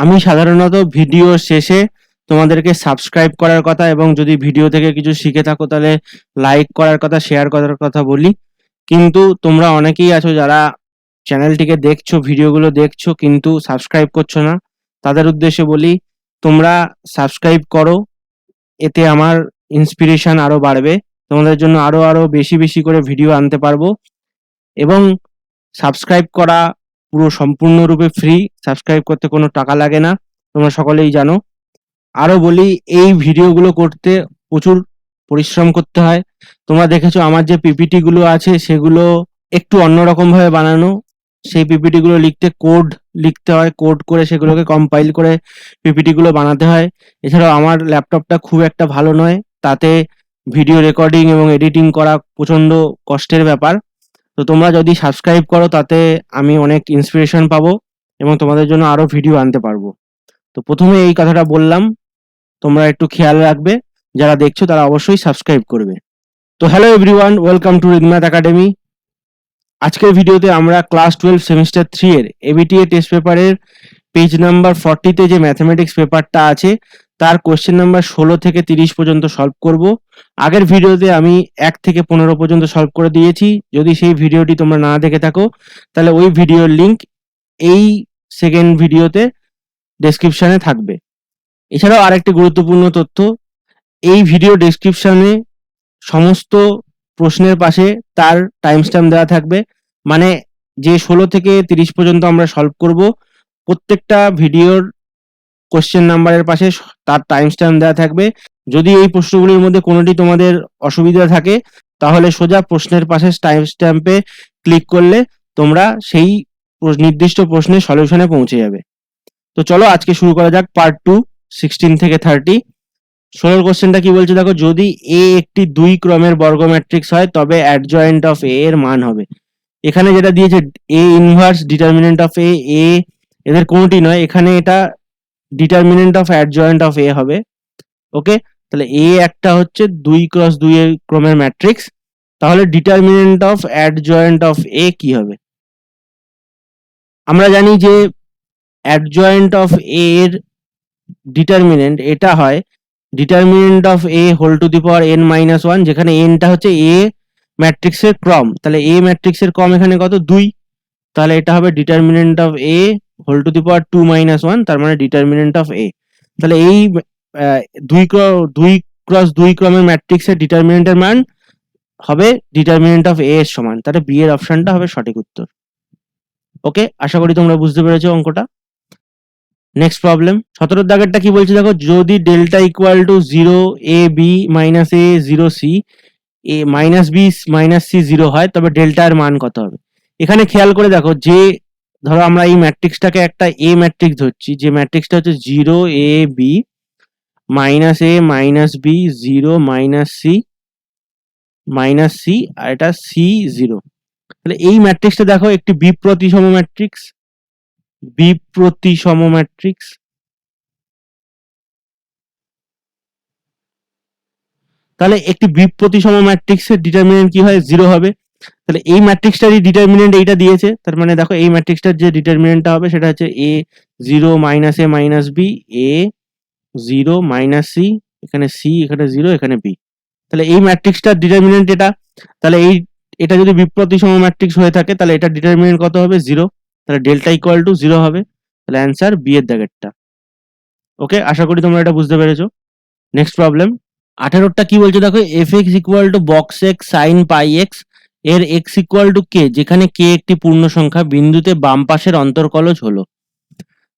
আমি সাধারণত ভিডিও শেষে তোমাদেরকে সাবস্ক্রাইব করার কথা এবং যদি ভিডিও থেকে কিছু শিখে থাকো তাহলে লাইক করার কথা, শেয়ার করার কথা বলি। কিন্তু তোমরা অনেকেই আছো যারা চ্যানেলটিকে দেখছো, ভিডিওগুলো দেখছো কিন্তু সাবস্ক্রাইব করছো না। তাদের উদ্দেশ্যে বলি, তোমরা সাবস্ক্রাইব করো, এতে আমার ইন্সপিরেশন আরো বাড়বে, তোমাদের জন্য আরো আরো বেশি বেশি করে ভিডিও আনতে পারবো। এবং সাবস্ক্রাইব করা পুরো সম্পূর্ণরূপে ফ্রি, সাবস্ক্রাইব করতে কোনো টাকা লাগে না, তোমরা সকলেই জানো। আরো বলি, এই ভিডিওগুলো করতে প্রচুর পরিশ্রম করতে হয়। তোমরা দেখেছো আমার যে পিপিটি গুলো আছে সেগুলো একটু অন্যরকম ভাবে বানানো। সেই পিপিটি গুলো লিখতে হয়, কোড করে সেগুলোকে কম্পাইল করে পিপিটি গুলো বানাতে হয়। এছাড়াও আমার ল্যাপটপটা খুব একটা ভালো নয়, তাতে ভিডিও রেকর্ডিং এবং এডিটিং করা প্রচন্ড কষ্টের ব্যাপার। তো তোমরা যদি সাবস্ক্রাইব করো তাতে আমি অনেক ইন্সপিরেশন পাবো এবং তোমাদের জন্য আরো ভিডিও আনতে পারবো। তো প্রথমে এই কথাটা বললাম, তোমরা একটু খেয়াল রাখবে, যারা দেখছো তারা অবশ্যই সাবস্ক্রাইব করবে। তো hello everyone, welcome to Rhythmath academy. আজকের ভিডিওতে আমরা ক্লাস 12 সেমিস্টার 3 এর এবিটিএ টেস্ট পেপারের পেজ নাম্বার 40 তে যে ম্যাথমেটিক্স পেপারটা আছে তার কোশ্চেন নাম্বার 16 থেকে 30 পর্যন্ত সলভ করব। আগের ভিডিওতে আমি 1 থেকে 15 পর্যন্ত সলভ করে দিয়েছি। যদি সেই ভিডিওটি তোমরা না দেখে থাকো তাহলে ওই ভিডিওর লিংক এই সেকেন্ড ভিডিওতে ডেসক্রিপশনে থাকবে। এছাড়াও আরেকটি গুরুত্বপূর্ণ তথ্য, এই ভিডিও ডেসক্রিপশনে সমস্ত প্রশ্নের পাশে তার টাইম স্ট্যাম্প দেওয়া থাকবে। মানে যে 16 থেকে 30 পর্যন্ত আমরা সলভ করব, প্রত্যেকটা ভিডিওর কোশ্চেন নাম্বারের পাশে তার টাইম স্ট্যাম্প দেওয়া থাকবে। যদি এই প্রশ্নগুলির মধ্যে কোনোটি তোমাদের অসুবিধা থাকে তাহলে সোজা প্রশ্নের পাশে টাইম স্ট্যাম্পে ক্লিক করলে তোমরা সেই নির্দিষ্ট প্রশ্নের সলিউশনে পৌঁছে যাবে। তো চলো আজকে শুরু করা যাক পার্ট 2, 16 থেকে 30। 16 কোশ্চেনটা কি বলছে দেখো, যদি এ একটি 2 ক্রমের বর্গ ম্যাট্রিক্স হয় তবে অ্যাডজয়েন্ট অফ এ এর মান হবে। এখানে যেটা দিয়েছে এ ইনভার্স ডিটারমিনেন্ট অফ এ, এদের কোনোটি নয়, এখানে এটা ডিটারমিনেন্ট অফ অ্যাডজয়েন্ট অফ এ হবে। ওকে, তাহলে এ একটা হচ্ছে 2x2 এর ক্রমের ম্যাট্রিক্স, তাহলে ডিটারমিনেন্ট অফ অ্যাডজয়েন্ট অফ এ কি হবে? আমরা জানি যে অ্যাডজয়েন্ট অফ এ এর ডিটারমিনেন্ট এটা হয় determinant of A whole to the power n minus 1, যেখানে nটা হচ্ছে এ ম্যাট্রিক্সের ক্রম। তাহলে এ ম্যাট্রিক্সের ক্রম এখানে কত? 2। তাহলে এটা হবে determinant of A whole to the power 2 minus 1, তার মানে ডিটারমিনেন্ট অফ এ। তাহলে এই 2x2 ক্রমের ম্যাট্রিক্সের ডিটারমিনেন্টের মান হবে ডিটারমিনেন্ট অফ এ এর সমান। তাহলে বি এর অপশনটা হবে সঠিক উত্তর। ওকে, আশা করি তোমরা বুঝতে পেরেছো অঙ্কটা। নেক্সট প্রবলেম 17 দাগেরটা কি বলছে দেখো, যদি delta equal to 0 A B minus A 0 C A minus B minus C 0 হয় তবে ডেল্টা এর মান কত হবে? এখানে খেয়াল করে দেখো, যে ধরো আমরা এই ম্যাট্রিক্সটাকে একটা এ ম্যাট্রিক্স ধরছি, যে ম্যাট্রিক্সটা হচ্ছে 0 A B minus A minus B 0 minus C আর এটা সি 0। তাহলে এই ম্যাট্রিক্সটা দেখো একটি বিপ্রতিসম ম্যাট্রিক্স। তাহলে একটি বিপ্রতিসম ম্যাট্রিক্সের ডিটারমিনেন্ট কি হয়? 0 হবে। তাহলে এই ম্যাট্রিক্সটারই ডিটারমিনেন্ট এইটা দিয়েছে, তার মানে দেখো এই ম্যাট্রিক্সটার যে ডিটারমিনেন্টটা হবে সেটা হচ্ছে এ 0 minus A minus B A 0 minus C, এখানে সি, এখানে 0, এখানে বি। তাহলে এই ম্যাট্রিক্সটার ডিটারমিনেন্ট এটা। তাহলে এটা যদি বিপ্রতিসম ম্যাট্রিক্স হয়ে থাকে তাহলে এটা ডিটারমিনেন্ট কত হবে? 0। তাহলে ডেল্টা ইকুয়াল টু 0 হবে। তাহলে অ্যান্সার বি এর দাগেরটা। ওকে, আশা করি তোমরা এটা বুঝতে পেরেছো। নেক্সট প্রবলেম 18টা কি বলছে দেখো, F X equal to box x sine pi x এর এক্স ইকুয়াল টু কে, যেখানে কে একটি পূর্ণ সংখ্যা, বিন্দুতে বাম পাশের অন্তর্কলজ হলো।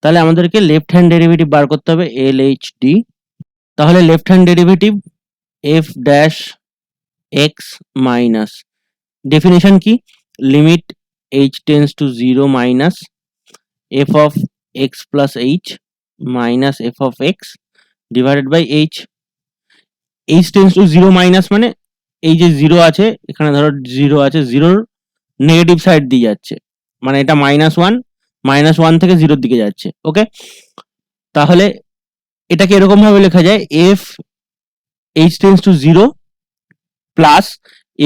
তাহলে আমাদেরকে লেফট হ্যান্ড ডেরিভেটিভ বার করতে হবে, এল এইচ ডি। তাহলে left hand derivative F dash X minus, definition কি? Limit H tends to 0 minus F of X plus H minus F of X divided by H. H tends to 0 minus মানে এই যে 0 আছে, এখানে ধরো 0 আছে, 0র negative side দিয়ে যাচ্ছে, মানে এটা -1 থেকে 0র দিকে যাচ্ছে। ওকে, তাহলে এটাকে এরকম ভাবে লেখা যায়, F H tends to 0 plus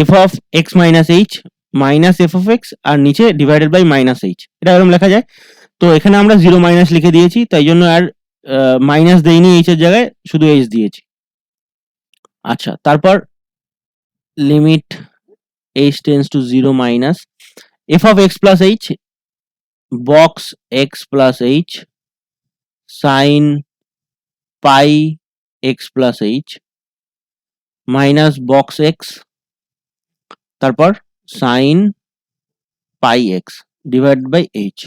F of X minus H minus F of X আর নিচে ডিভাইডেড বাই মাইনাস এইচ, এটা এরকম লেখা যায়। তো এখানে আমরা 0 মাইনাস লিখে দিয়েছি, তাই জন্য আর মাইনাস দেইনি h এর জায়গায়, শুধু h দিয়েছি। আচ্ছা, তারপর limit h tends to 0 minus f of x plus h box x plus h sine pi x plus h minus box x, তারপর sine pi x divide by h।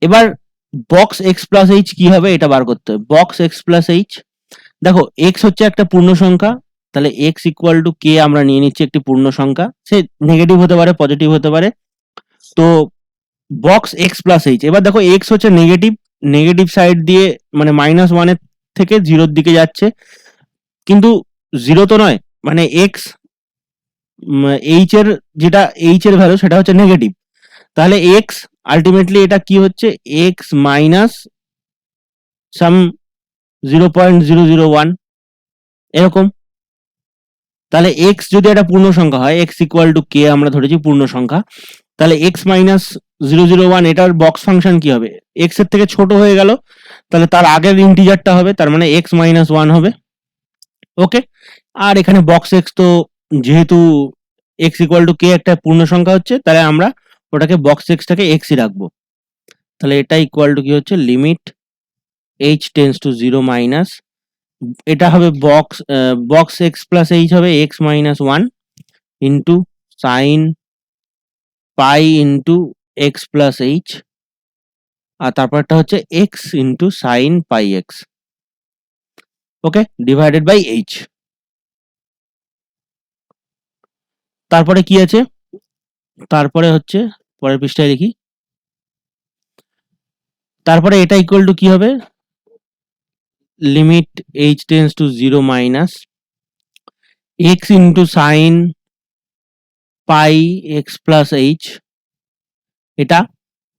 এবার box x plus h কি হবে এটা বার করতে হবে। Box x plus h, দেখো x হচ্ছে একটা পূর্ণ সংখ্যা, তাহলে x ইকুয়াল টু k আমরা নিয়ে নিচ্ছি একটি পূর্ণ সংখ্যা, সে নেগেটিভ হতে পারে পজিটিভ হতে পারে। তো বক্স x প্লাস h, এবার দেখো x হচ্ছে নেগেটিভ, নেগেটিভ সাইড দিয়ে মানে -1 এর থেকে 0 এর দিকে যাচ্ছে, কিন্তু 0 তো নয়, মানে x h এর যেটা h এর ভ্যালু সেটা হচ্ছে নেগেটিভ, তাহলে x আলটিমেটলি এটা কি হচ্ছে x মাইনাস সাম 0.001 এরকম। তাহলে x যদি একটা পূর্ণ সংখ্যা হয়, x ইকুয়াল টু k আমরা ধরেছি পূর্ণ সংখ্যা, তাহলে x মাইনাস 001 এটার বক্স ফাংশন কি হবে, x এর থেকে ছোট হয়ে গেল, তাহলে তার আগের ইন্টিজারটা হবে, তার মানে x মাইনাস 1 হবে। ওকে, আর এখানে বক্স x তো যেহেতু x ইকুয়াল টু k একটা পূর্ণ সংখ্যা হচ্ছে, তাহলে আমরা ওটাকে বক্স x টাকে x ই রাখবো। তাহলে এটা ইকুয়াল টু কি হচ্ছে limit h tends to 0 minus, এটা হবে বক্স x প্লাস h হবে x minus 1 into sine pi into x plus h, আর তারপরটা হচ্ছে x into sine pi x, okay, divided by h। তারপরে কি আছে, তারপরে হচ্ছে পরের পৃষ্ঠায় লিখি, তারপরে এটা ইকুয়াল টু কি হবে limit h tends to 0 minus x into sine pi x plus h, এটা,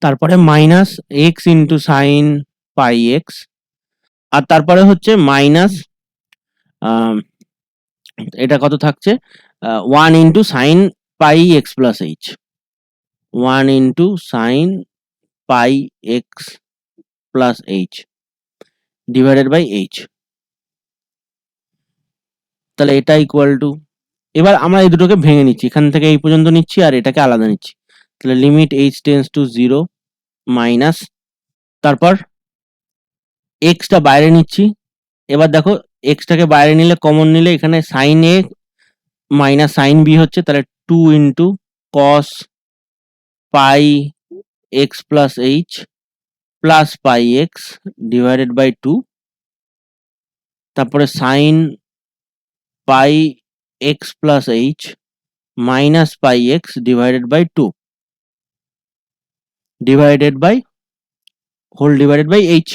তারপরে minus x into sine pi x, আর তারপরে হচ্ছে মাইনাস এটা কত থাকছে 1 into sine pi x plus h, 1 into sine pi x plus h divided by h। তাহলে এটা ইকুয়াল টু, এবার আমরা এই দুটোকে ভেঙে নিচ্ছি, এখান থেকে এই পর্যন্ত নিচ্ছি আর এটাকে আলাদা নিচ্ছি, তাহলে limit h tends to 0 minus, তারপর x টা বাইরে নিচ্ছি, এবার দেখো x টাকে বাইরে নিলে কমন নিলে এখানে sine a minus sine b হচ্ছে, তাহলে 2 into cos pi x plus h plus pi x divided by 2, তারপরে sine pi x plus h minus pi x divided by 2 divided by whole divided by h।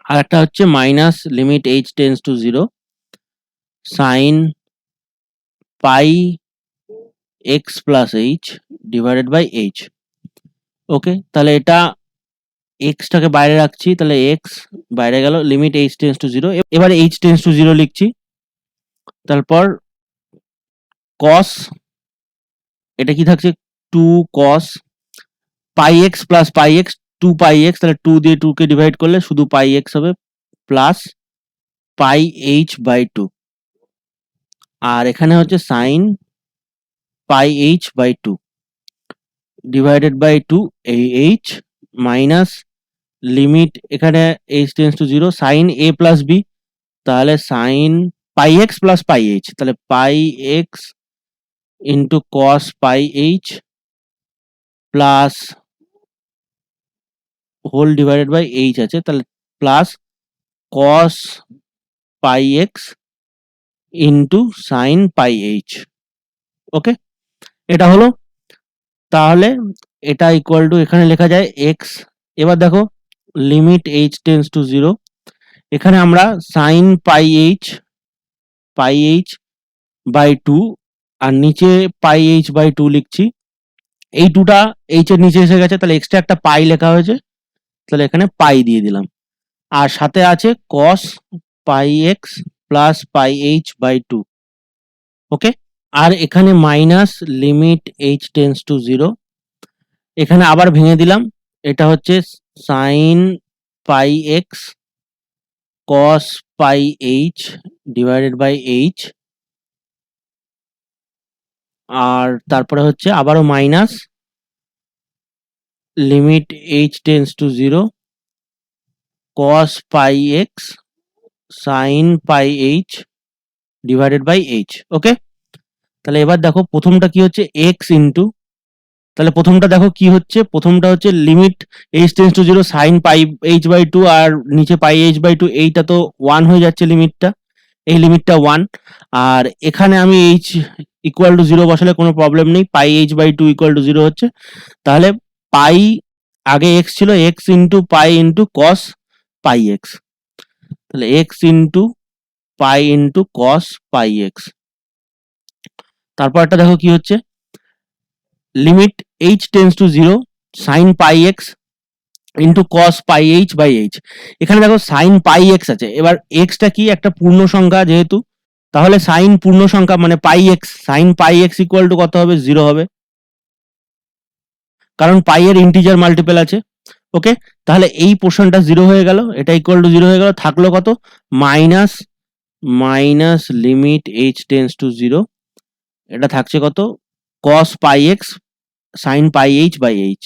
আর একটা হচ্ছে minus limit h tends to 0 sine pi x plus h divided by h। Okay, তাহলে এটা x টাকে বাইরে রাখছি, তাহলে x বাইরে গেল, লিমিট h টেন্ডস টু 0, এবারে h টেন্ডস টু 0 লিখছি, তারপর cos, এটা কি থাকছে 2 cos pi x plus pi x 2 pi x, তাহলে 2 দিয়ে 2 কে ডিভাইড করলে শুধু পাই x হবে, প্লাস পাই h বাই 2, আর এখানে হচ্ছে sine pi h by 2 divided by 2 h minus limit এখানে h tends to 0 sine a plus b, তাহলে sine pi x plus pi h, তাহলে pi x into cos pi h plus whole divided by h আছে, তাহলে plus cos pi X into sine pi H. Okay, এটা হলো, তাহলে এটা equal two এখানে লেখা যায় এক্স। এবার দেখো লিমিট এইচ টেন্স টু 0, এখানে আমরা সাইন পাই এইচ বাই 2 আর নিচে পাই এইচ বাই 2 লিখছি, এই 2টা এইচ এর নিচে এসে গেছে, তাহলে এক্সট্রা একটা পাই লেখা হয়েছে, তাহলে এখানে পাই দিয়ে দিলাম, আর সাথে আছে cos pi X plus pi H by 2। Okay, আর এখানে minus limit H tends to 0 এখানে আবার ভেঙে দিলাম, এটা হচ্ছে sine pi X cos pi H divided by H, আর তারপরে হচ্ছে আবারও minus limit H tends to 0 cos pi x sin pi h divided by H. Okay, তাহলে এবার দেখো প্রথমটা কি হচ্ছে x ইন্টু, তাহলে প্রথমটা দেখো কি হচ্ছে, প্রথমটা হচ্ছে limit H tends to 0 sine pi H by 2 আর নিচে পাই এইচ বাই 2, এইটা তো 1 হয়ে যাচ্ছে লিমিটটা, এই লিমিটটা 1, আর এখানে আমি এইচ ইকুয়াল টু 0 বসালে কোনো প্রবলেম নেই, pi H by 2 equal to 0 হচ্ছে, তাহলে পাই আগে x ছিল x into pi into cos pi X, তাহলে x into pi into cos pi X. তারপরটা দেখো কি হচ্ছে limit H tends to 0 sine pi X into cos pi H by H. এখানে দেখো সাইন পাই এক্স আছে, এবার এক্সটা কি একটা পূর্ণ সংখ্যা যেহেতু, তাহলে সাইন পূর্ণ সংখ্যা মানে pi X, sine pi X equal to কত হবে 0 হবে, কারণ পাই এর ইন্টিজার মাল্টিপল আছে। ওকে, তাহলে এই পোর্শনটা 0 হয়ে গেল, এটা ইকুয়াল টু 0 হয়ে গেল, থাকলো কত minus minus limit H tends to 0, এটা থাকছে কত cos pi X sine pi H by H,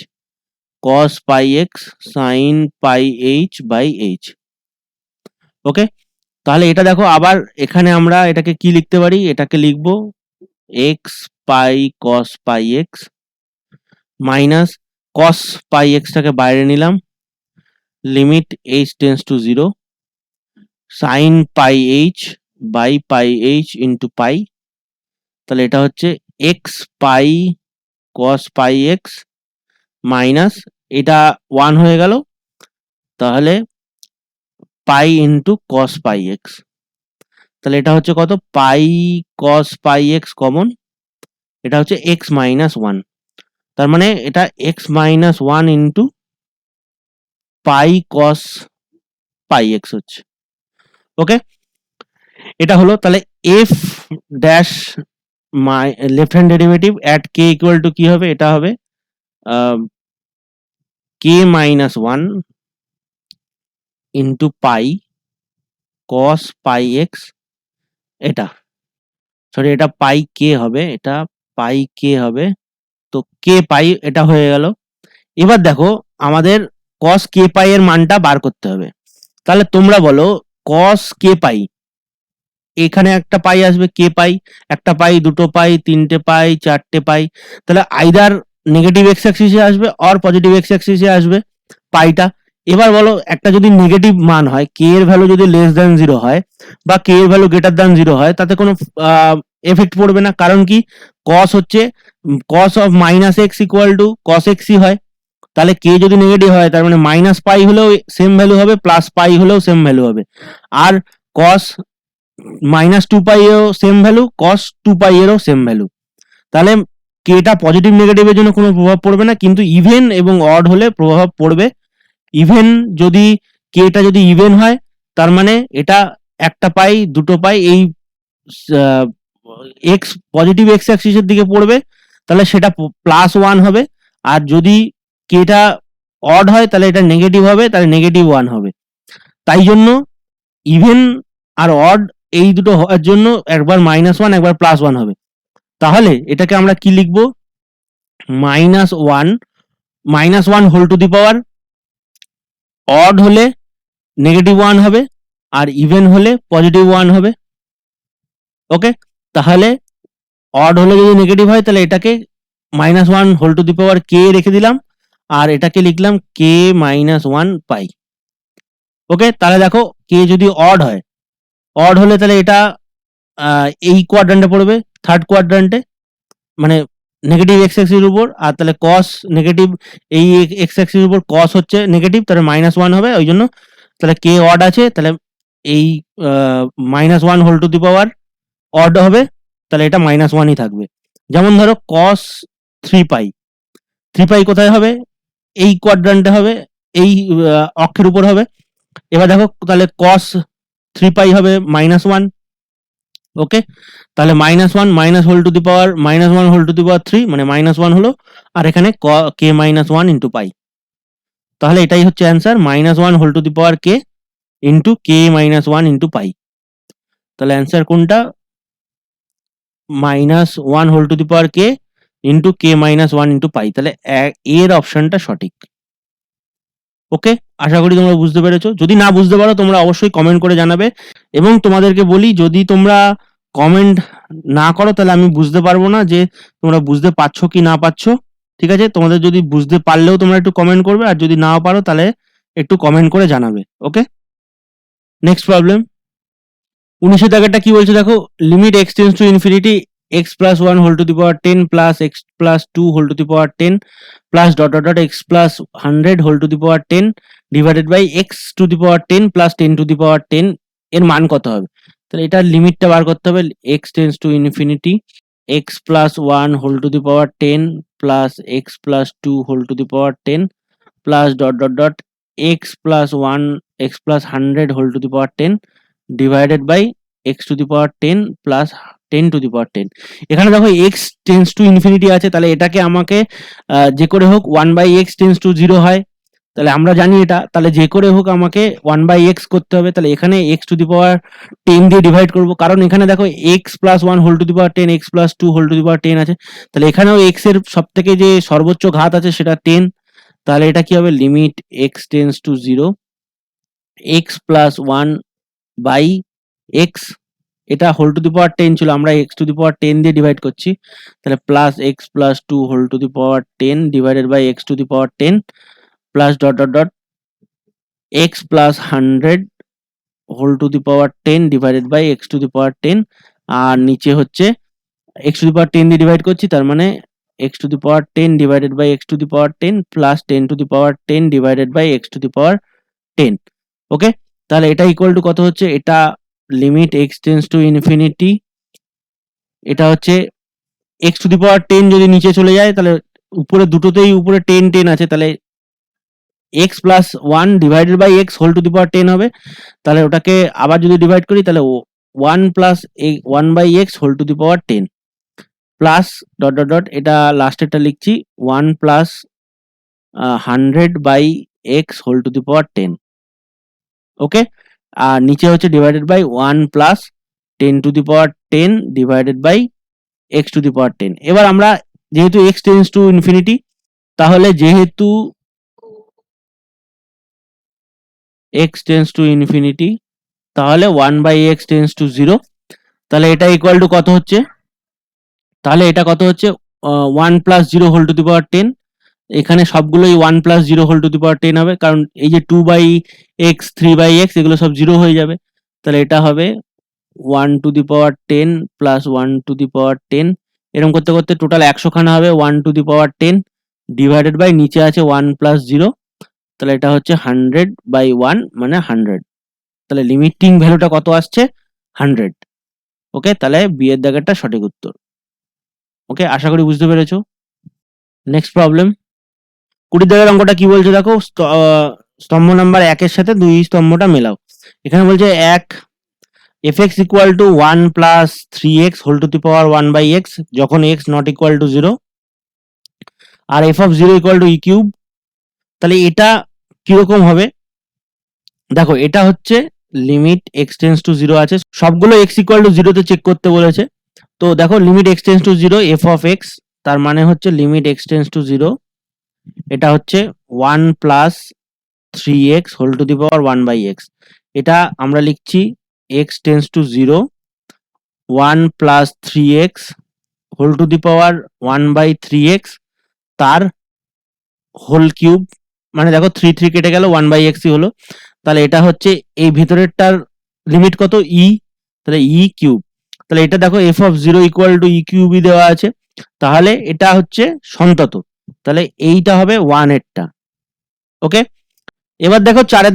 cos pi X sine pi H by H. Okay, তাহলে এটা দেখো আবার এখানে আমরা এটাকে কি লিখতে পারি, এটাকে লিখবো X pi cos pi X minus cos pi এক্সটাকে বাইরে নিলাম, limit H tends to 0 sine pi H by pi H into pi, তাহলে এটা হচ্ছে X pi cos pi X minus এটা 1 হয়ে গেল, তাহলে পাই ইন্টু কস পাই এক্স, তাহলে এটা হচ্ছে কত পাই কস পাই এক্স কমন, এটা হচ্ছে এক্স মাইনাস 1, তার মানে এটা এক্স মাইনাস 1 ইন্টু পাই কস পাই এক্স হচ্ছে। ওকে, এটা হলো, তাহলে F dash my left hand derivative at K equal to কি হবে, এটা হবে কে মাইনাস 1 ইন্টু পাই কস পাই এক্স, এটা সরি এটা পাই কে হবে, এটা পাই কে হবে, তো কে পাই এটা হয়ে গেল। এবার দেখো আমাদের cos কে পাই এর মানটা বার করতে হবে, তাহলে তোমরা বলো cos কে পাই, এখানে একটা পাই আসবে কে পাই, একটা পাই, দুটো পাই, তিনটে পাই, চারটে পাই, তাহলে আইদার নেগেটিভ এক্স অ্যাক্সিসে আসবে অর পজিটিভ এক্স অ্যাক্সিসে আসবে পাইটা। এবার বলো একটা যদি নেগেটিভ মান হয়, কে এর ভ্যালু যদি লেস দ্যান 0 হয় বা কে এর ভ্যালু গ্রেটার দ্যান 0 হয়, তাতে কোনো এফেক্ট পড়বে না, কারণ কি cos হচ্ছে cos of minus x equal two cos এক্সই হয়, তাহলে কে যদি নেগেটিভ হয় তার মানে মাইনাস পাই হলেও সেম ভ্যালু হবে, প্লাস পাই হলেও সেম ভ্যালু হবে, আর cos মাইনাস 2 পাই এরও সেম ভ্যালু, cos 2 পাই এরও সেম ভ্যালু, তাহলে কেটা পজিটিভ নেগেটিভের জন্য কোনো প্রভাব পড়বে না, কিন্তু ইভেন এবং অড হলে প্রভাব পড়বে। ইভেন যদি কেটা যদি ইভেন হয় তার মানে এটা একটা পাই, দুটো পাই, এই এক্স পজিটিভ এক্স অ্যাক্সিসের দিকে পড়বে, তাহলে সেটা প্লাস 1 হবে, আর যদি কেটা অড হয় তাহলে এটা নেগেটিভ হবে, তাহলে নেগেটিভ 1 হবে। তাই জন্য ইভেন আর অড এই দুটো হওয়ার জন্য একবার -1 একবার +1 হবে, তাহলে এটাকে আমরা কি লিখবো -1 whole to the power, odd হলে -1 হবে আর ইভেন হলে +1 হবে। ওকে, তাহলে অড হলে যদি নেগেটিভ হয় তাহলে এটাকে -1 হোল টু দি পাওয়ার কে রেখে দিলাম, আর এটাকে লিখলাম কে -1 পাই। ওকে, তাহলে দেখো কে যদি অড হয়, অড হলে তাহলে এটা এই কোয়াড্রান্টে পড়বে, থার্ড কোয়াড্রান্টে, মানে নেগেটিভ এক্স অ্যাক্সিস উপর, আর তাহলে cos নেগেটিভ এই এক্স অ্যাক্সিস উপর cos হচ্ছে নেগেটিভ, তাহলে -1 হবে, ওই জন্য তাহলে কে অড আছে, তাহলে এই -1 whole to the power odd হবে, তাহলে এটা -1ই থাকবে। যেমন ধরো cos 3 পাই, 3 পাই কোথায় হবে, এই কোয়াড্রান্টে হবে, এই অক্ষের উপর হবে। এবার দেখো তাহলে cos 3 পাই হবে -1। ওকে, তাহলে -1 minus whole to the power -1 whole to the power 3 মানে -1 হলো, আর এখানে K minus one into pi. তাহলে এটাই হচ্ছে answer, minus one whole to the power K into K minus one into pi. তাহলে অ্যান্সার কোনটা? Minus one whole to the power K into K minus one into pi. তাহলে এর অপশনটা সঠিক। ওকে, আশা করি তোমরা বুঝতে পেরেছো। যদি না বুঝতে পারো তোমরা অবশ্যই কমেন্ট করে জানাবে। এবং তোমাদেরকে বলি, যদি তোমরা কমেন্ট না করো তাহলে আমি বুঝতে পারবো না যে তোমরা বুঝতে পারছো কি না পারছো। ঠিক আছে, তোমাদের যদি বুঝতে পারলেও তোমরা একটু কমেন্ট করবে, আর যদি নাও পারো তাহলে একটু কমেন্ট করে জানাবে। ওকে, নেক্সট প্রবলেম। 19 দাগেরটা কি বলছে দেখো, limit x tends to infinity X plus one whole to the power 10 plus X plus two whole to the power 10 plus dot dot dot X plus 100 whole to the power 10 divided by x to the power 10 plus 10 to the power 10 এর মান কত হবে? তাহলে এটার লিমিটটা বার করতে হবে। X tends to infinity X plus one whole to the power 10 plus X plus two whole to the power 10 plus dot dot dot X plus one X plus 100 whole to the power 10 divided by x to the power 10 plus 10 to the power 10। এখানে দেখো x tends to infinity আছে, তাহলে এটাকে আমাকে যে করে হোক 1/x tense to 0 হয়, তাহলে আমরা জানি এটা, তাহলে যে করে হোক আমাকে 1/x করতে হবে। তাহলে এখানে এক্স টু দি পাওয়ার 10 দিয়ে ডিভাইড করব, কারণ এখানে দেখো X plus one whole to the power 10 X plus two whole to the power 10 আছে, তাহলে এখানেও এক্স এর সব থেকে যে সর্বোচ্চ ঘাত আছে সেটা 10। তাহলে এটা কি হবে? Limit x tends to 0 X plus one by X, এটা হোল টু দি পাওয়ার 10 ছিল, আমরা এক্স টু দি পাওয়ার 10 দিয়ে ডিভাইড করছি, তাহলে plus X plus two whole to the power 10 divided by x to the power 10 plus dot dot dot X plus 100 whole to the power 10 divided by x to the power 10, আর নিচে হচ্ছে x to the power 10 দিয়ে divide করছি, তার মানে x to the power 10 divided by x to the power 10 plus 10 to the power 10 divided by x to the power 10। Okay, তাহলে এটা equal to কত হচ্ছে? এটা limit x tends to infinity, এটা হচ্ছে এক্স টু দি পাওয়ার 10 যদি নিচে চলে যায় তাহলে উপরে দুটোতেই উপরে 10 10 আছে, তাহলে x plus one divided by x whole to the power 10 হবে। তাহলে ওটাকে আবার যদি ডিভাইড করি তাহলে one plus one by x whole to the power 10 plus dot dot dot, এটা লাস্টেরটা লিখছি, one plus 100 by x whole to the power 10। Okay, আর নিচে হচ্ছে divided by one plus 10 to the power 10 divided by x to the power 10। এবার আমরা যেহেতু x tends to infinity, তাহলে যেহেতু এক্স টেন্স টু ইনফিনিটি তাহলে 1/x টেন্স টু 0, তাহলে এটা ইকুয়াল টু কত হচ্ছে? তাহলে এটা কত হচ্ছে? 1 plus 0 whole to the power 10, এখানে সবগুলোই 1 plus 0 whole to the power 10 হবে, কারণ এই যে 2/x 3/x এগুলো সব 0 হয়ে যাবে। তাহলে এটা হবে 1 to the power 10 plus 1 to the power 10, এরকম করতে করতে টোটাল 100 খানা হবে 1 to the power 10 divided by নিচে আছে 1 প্লাস 0, তাহলে এটা হচ্ছে 100/1 মানে 100। তাহলে লিমিটিং ভ্যালুটা কত আসছে? 100। ওকে, তাহলে বি এর দাগেরটা সঠিক উত্তর। ওকে, আশা করি বুঝতে পেরেছো। Next problem. 20 দাগের অঙ্কটা কি বলছে দেখো, স্তম্ভ নাম্বার 1 এর সাথে 2 স্তম্ভটা মেলাও। এখানে বলছে এক fx equal to 1 plus 3x whole to the power 1/x যখন x নট ইকুয়াল টু 0, আর f of 0 equal to e cube. তাহলে এটা কিরকম হবে? দেখো এটা হচ্ছে লিমিট এক্স টেন্স টু 0 আছে, সবগুলো x ইকুয়াল টু 0 তে চেক করতে বলেছে। তো দেখো limit x tends to 0 F of x, তার মানে হচ্ছে লিমিট এক্স টেন্স টু 0, এটা হচ্ছে 1 plus 3x whole to the power 1/x। এটা আমরা লিখছি x tends to 0 1 plus 3x whole to the power 1/3x তার হোল কিউব, মানে দেখো 3 3 কেটে গেল 1/x হলো। তাহলে এটা হচ্ছে এই ভিতরেরটার লিমিট কত? ই, তাহলে ই কিউব। তাহলে এটা দেখো এফ অফ 0 ইকুয়াল টু ই কিউবই দেওয়া আছে, তাহলে এটা হচ্ছে সন্তত, তাহলে এইটা হবে 1 এরটা। ওকে, এবার দেখো 4 এর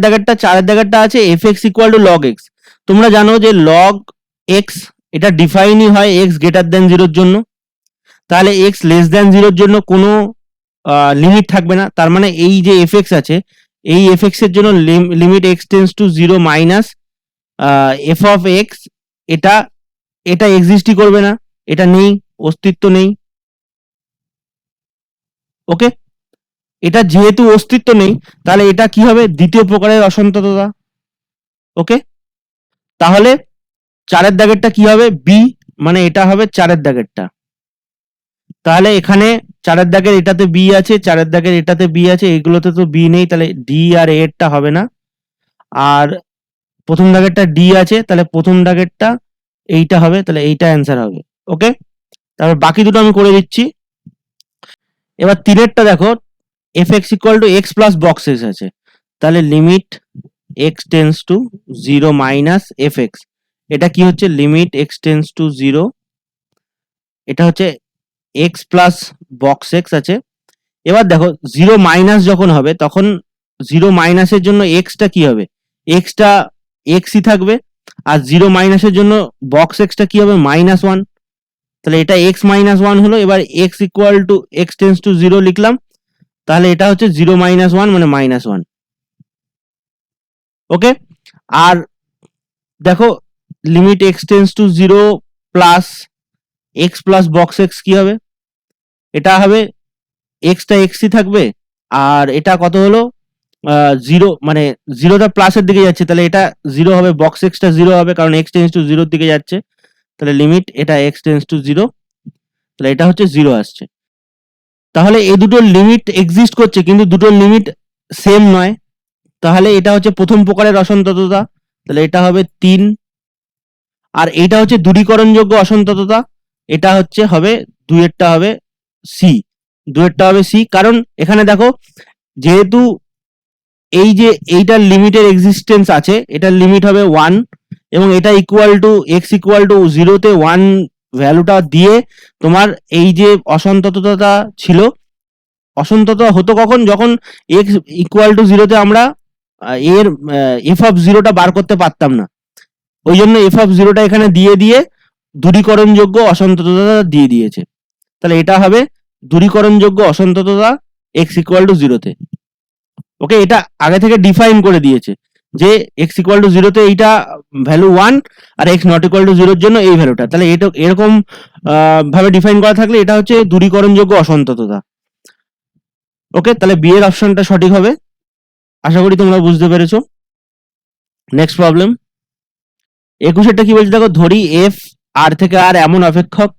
দাগেরটা আছে F X equal to log x. তোমরা জানো যে লগ এক্স এটা ডিফাইনই হয় এক্স গ্রেটার দেন 0 এর জন্য, তাহলে এক্স লেস দেন 0 এর জন্য কোনো লিমিট থাকবে না। তার মানে এই যে এফ এক্স আছে, এই এফ এক্স এর জন্য limit x tends to 0 minus F of x, এটা এটা এক্সিস্টই করবে না, এটা নেই, অস্তিত্ব নেই। ওকে, এটা যেহেতু অস্তিত্ব নেই তাহলে এটা কি হবে, দ্বিতীয় প্রকারের অসন্তততা। ওকে, তাহলে 4-এর দাগেরটা কি হবে, বি, মানে এটা হবে 4-এর দাগেরটা। তাহলে এখানে 4-এর দাগের এটাতে বি আছে, 4-এর দাগের এটাতে বি আছে, এগুলোতে তো বি নেই, তাহলে ডি আর এরটা হবে না। আর প্রথম দাগেরটা ডি আছে, তাহলে প্রথম দাগেরটা এইটা হবে, তাহলে এইটা অ্যান্সার হবে। ওকে, তারপর বাকি দুটো আমি করে দিচ্ছি। এবার 3-এরটা দেখো, F X equal to X plus box x আছে, তাহলে limit x tends to 0 minus F x, এটা কি হচ্ছে, লিমিট এক্স টেন্স টু 0, এটা হচ্ছে এক্স প্লাস বক্স এক্স আছে। এবার দেখো 0 মাইনাস যখন হবে তখন 0 মাইনাসের জন্য এক্সটা কি হবে, এক্সটা এক্সই থাকবে, আর 0 মাইনাসের জন্য বক্স এক্সটা কি হবে, -1, তাহলে এটা এক্স -1 হলো। এবার x equal to x tends to 0 লিখলাম, তাহলে এটা হচ্ছে 0 - 1 মানে -1। ওকে, আর দেখো limit x tends to 0 plus X plus box x কি হবে, এটা হবে এক্সটা এক্সই থাকবে, আর এটা কত হলো 0, মানে 0টা প্লাসের দিকে যাচ্ছে, তাহলে এটা 0 হবে, বক্স এক্সটা 0 হবে কারণ এক্স টেন্স টু 0 দিকে যাচ্ছে, তাহলে লিমিট এটা এক্স টেন্স টু 0, তাহলে এটা হচ্ছে 0 আসছে। তাহলে এই দুটোর লিমিট এক্সিস্ট করছে কিন্তু দুটোর লিমিট সেম নয়, তাহলে এটা হচ্ছে প্রথম প্রকারের অসন্তততা, তাহলে এটা হবে 3। আর এইটা হচ্ছে দূরীকরণযোগ্য অসন্তততা, এটা হচ্ছে হবে 2-এরটা হবে সি, 2-এরটা হবে সি, কারণ এখানে দেখো যেহেতু এই যে এইটার লিমিটের এক্সিস্টেন্স আছে, এটার লিমিট হবে 1 এবং এটা equal to x equal to 0-তে 1 ভ্যালুটা দিয়ে তোমার এই যে অসন্তততা ছিল, অসন্ততা হতো কখন, যখন এক্স ইকুয়াল টু 0-তে আমরা এর এফ অফ 0টা বার করতে পারতাম না, ওই জন্য এফ অফ 0টা এখানে দিয়ে দিয়ে দূরীকরণযোগ্য অসন্তততা দিয়ে দিয়েছে, তাহলে এটা হবে দূরীকরণযোগ্য অসন্তততা এক্স ইকুয়াল টু 0-তে। ওকে, এটা আগে থেকে ডিফাইন করে দিয়েছে যে এক্স ইকুয়াল টু 0-তে এইটা ভ্যালু 1 আর এক্স নট ইকুয়াল টু 0-এর জন্য এই ভ্যালুটা, তাহলে এটা এরকম ভাবে ডিফাইন করা থাকলে এটা হচ্ছে দূরীকরণযোগ্য অসন্তততা। ওকে, তাহলে বি এর অপশনটা সঠিক হবে। আশা করি তোমরা বুঝতে পেরেছো। নেক্সট প্রবলেম 21-এরটা কি বলছে দেখো, ধরি এফ আর থেকে আর এমন অপেক্ষক,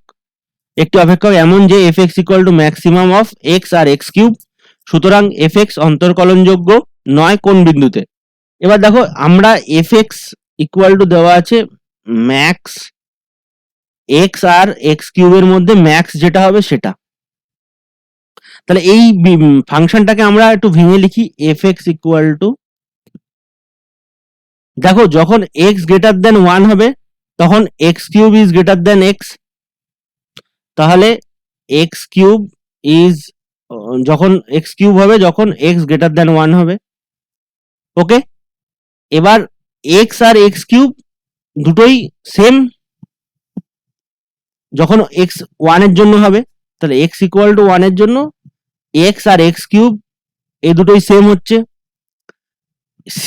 একটি অপেক্ষক এমন যে F X equal to maximum of X আর এক্স কিউব, সুতরাং এফ এক্স অন্তর্কলনযোগ্য নয় কোন বিন্দুতে। এবার দেখো আমরা এফ এক্স ইকুয়াল টু দেওয়া আছে ম্যাক্স এক্স আর এক্স কিউবের মধ্যে ম্যাক্স যেটা হবে সেটা, তাহলে এই ফাংশনটাকে আমরা একটু ভেঙে লিখি, এফ এক্স ইকুয়াল টু, দেখো যখন এক্স গ্রেটার দেন 1 হবে তখন x cube is greater than x, তাহলে এক্স কিউব ইজ, যখন এক্স কিউব হবে যখন এক্স গ্রেটার দেন 1 হবে। ওকে, এবার এক্স আর এক্স কিউব দুটোই সেম, যখন এক্স 1 এর জন্য হবে তাহলে এক্স ইকুয়াল টু 1 এর জন্য এক্স আর এক্স কিউব এই দুটোই সেম হচ্ছে।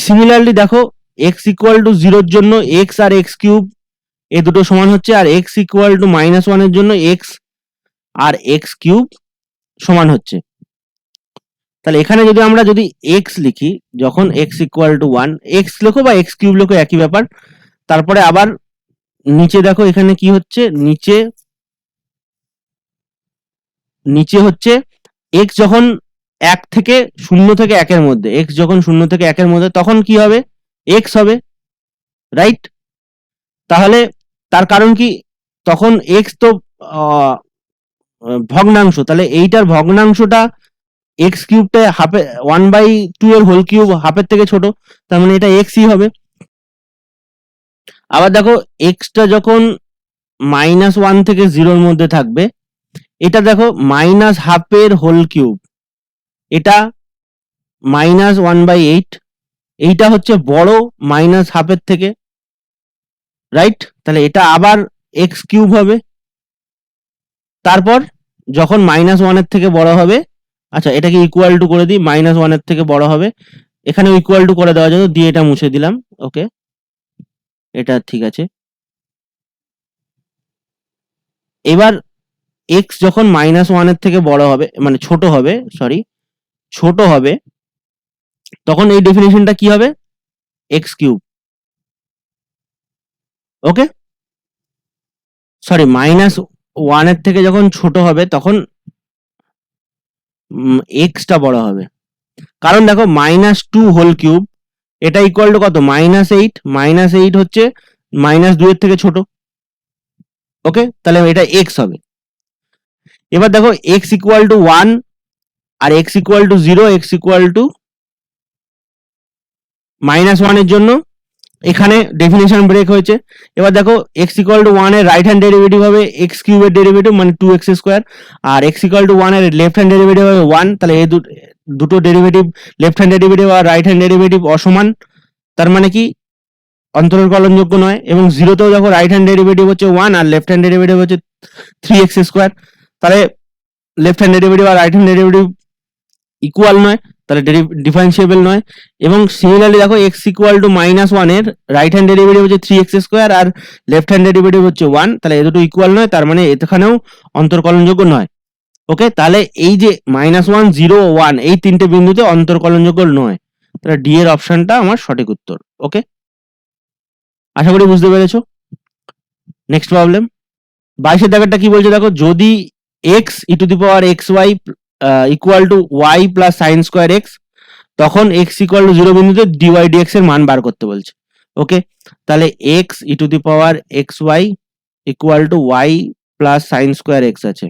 সিমিলারলি দেখো এক্স ইকুয়াল টু 0-এর জন্য এক্স আর এক্স কিউব এই দুটো সমান হচ্ছে, আর এক্স ইকুয়াল টু -1 এর জন্য এক্স আর এক্স কিউব সমান হচ্ছে। তাহলে এখানে যদি আমরা যদি এক্স লিখি, যখন এক্স ইকুয়াল টু 1, এক্স লেখো বা এক্স কিউব লেখো একই ব্যাপার, তারপরে আবার নিচে দেখো এখানে কি হচ্ছে, নিচে হচ্ছে এক্স যখন 1 থেকে 0 থেকে 1 এর মধ্যে, এক্স যখন 0 থেকে 1 এর মধ্যে তখন কি হবে, এক্স হবে, রাইট। তাহলে তার কারণ কি, তখন এক্স তো ভগ্নাংশ, তাহলে এইটার ভগ্নাংশটা এক্স কিউবটা হাফে 1/2 এর হোল কিউব হাফের থেকে ছোট, তার মানে এটা এক্সই হবে। আবার দেখো এক্সটা যখন -1 থেকে 0-এর মধ্যে থাকবে, এটা দেখো -1/2 হোল কিউব, এটা -1/8, এইটা হচ্ছে বড় -1/2 থেকে, রাইট, তাহলে এটা আবার এক্স কিউব হবে। তারপর যখন -1 এর থেকে বড় হবে, আচ্ছা এটাকে ইকুয়াল টু করে দিই, -1 এর থেকে বড় হবে, এখানে ইকুয়াল টু করে দেওয়া যেত, দিয়ে এটা মুছে দিলাম। ওকে, এটা ঠিক আছে। এবার এক্স যখন -1 এর থেকে বড় হবে, মানে ছোট হবে, ছোট হবে, তখন এই ডেফিনিশনটা কি হবে? X cube. ওকে, -1 এর থেকে যখন ছোট হবে তখন এক্সটা বড় হবে। কারণ দেখো -2 হোল কিউব এটা ইকুয়াল টু কত? -8। -8 হচ্ছে -2 এর থেকে ছোট। ওকে, তাহলে এটা এক্স হবে। এবার দেখো এক্স ইকুয়াল টু 1 আর X equal to 0, X equal to -1 এর জন্য এখানে ডেফিনেশন ব্রেক হয়েছে। এবার দেখো এক্স ইকুয়াল টু 1 এর রাইট হ্যান্ড ডেরিভেটিভ হবে এক্স কিউবের ডেরিভেটিভ মানে 2x স্কোয়ার, আর এক্স ইকুয়াল টু 1 এর লেফট হ্যান্ড ডেরিভেটিভ হবে 1। তাহলে এই দুটো ডেরিভেটিভ, লেফট হ্যান্ড ডেরিভেটিভ আর রাইট হ্যান্ড ডেরিভেটিভ অসমান, তার মানে কি অন্তরকলনযোগ্য নয়। এবং জিরোতেও দেখো রাইট হ্যান্ড ডেরিভেটিভ হচ্ছে 1 আর লেফট হ্যান্ড ডেরিভেটিভ হচ্ছে 3x স্কোয়ার, তাহলে লেফট হ্যান্ড ডেরিভেটিভ আর রাইট হ্যান্ড ডেরিভেটিভ ইকুয়াল নয়, তাহলে ডিফারেন্সিয়েবল নয়। এবং সিমিলারলি দেখো এক্স ইকুয়াল টু -1 এর রাইট হ্যান্ড ডেরিভেটিভ হচ্ছে 3x স্কোয়ার আর লেফট হ্যান্ড ডেরিভেটিভ হচ্ছে 1, তাহলে এ দুটো ইকুয়াল নয়, তার মানে এখানেও অন্তরকলনযোগ্য নয়। ওকে, তাহলে এই যে -1, 0, 1 এই তিনটে বিন্দুতে অন্তরকলনযোগ্য নয়, তাহলে ডি এর অপশনটা আমার সঠিক উত্তর। ওকে, আশা করি বুঝতে পেরেছো। নেক্সট প্রবলেম 22 দাগেরটা কি বলছে দেখো, যদি X E to the power x Y equal to Y plus sine square X, তখন এক্স ইকুয়াল টু 0 বিন্দুতে ডিওয়াই ডিএক্স এর মান বার করতে বলছে। ওকে, তাহলে x E to the power x Y equal to Y plus sine square x আছে,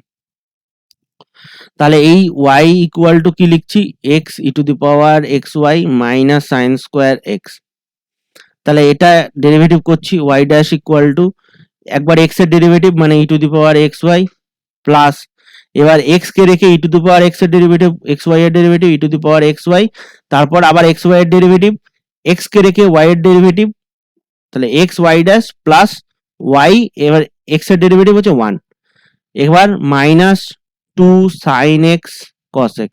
তাহলে এই ওয়াই ইকুয়াল টু কি লিখছি? X E to the power x y minus sine square x. তাহলে এটা ডেরিভেটিভ করছি, ওয়াই ড্যাশ ইকুয়াল টু একবার x এর ডেরিভেটিভ মানে e to the power x y plus, এবার এক্স কে রেখে e to the power x এর ডেরিভেটিভ, এক্স ওয়াই এর derivative e to the power x y, তারপর আবার এক্স ওয়াই এর ডেরিভেটিভ, এক্স কে রেখে ওয়াই এর ডেরিভেটিভ, তাহলে x Y dash plus y, এবার এক্স এর ডেরিভেটিভ হচ্ছে 1, এবার -2 sin x cos x,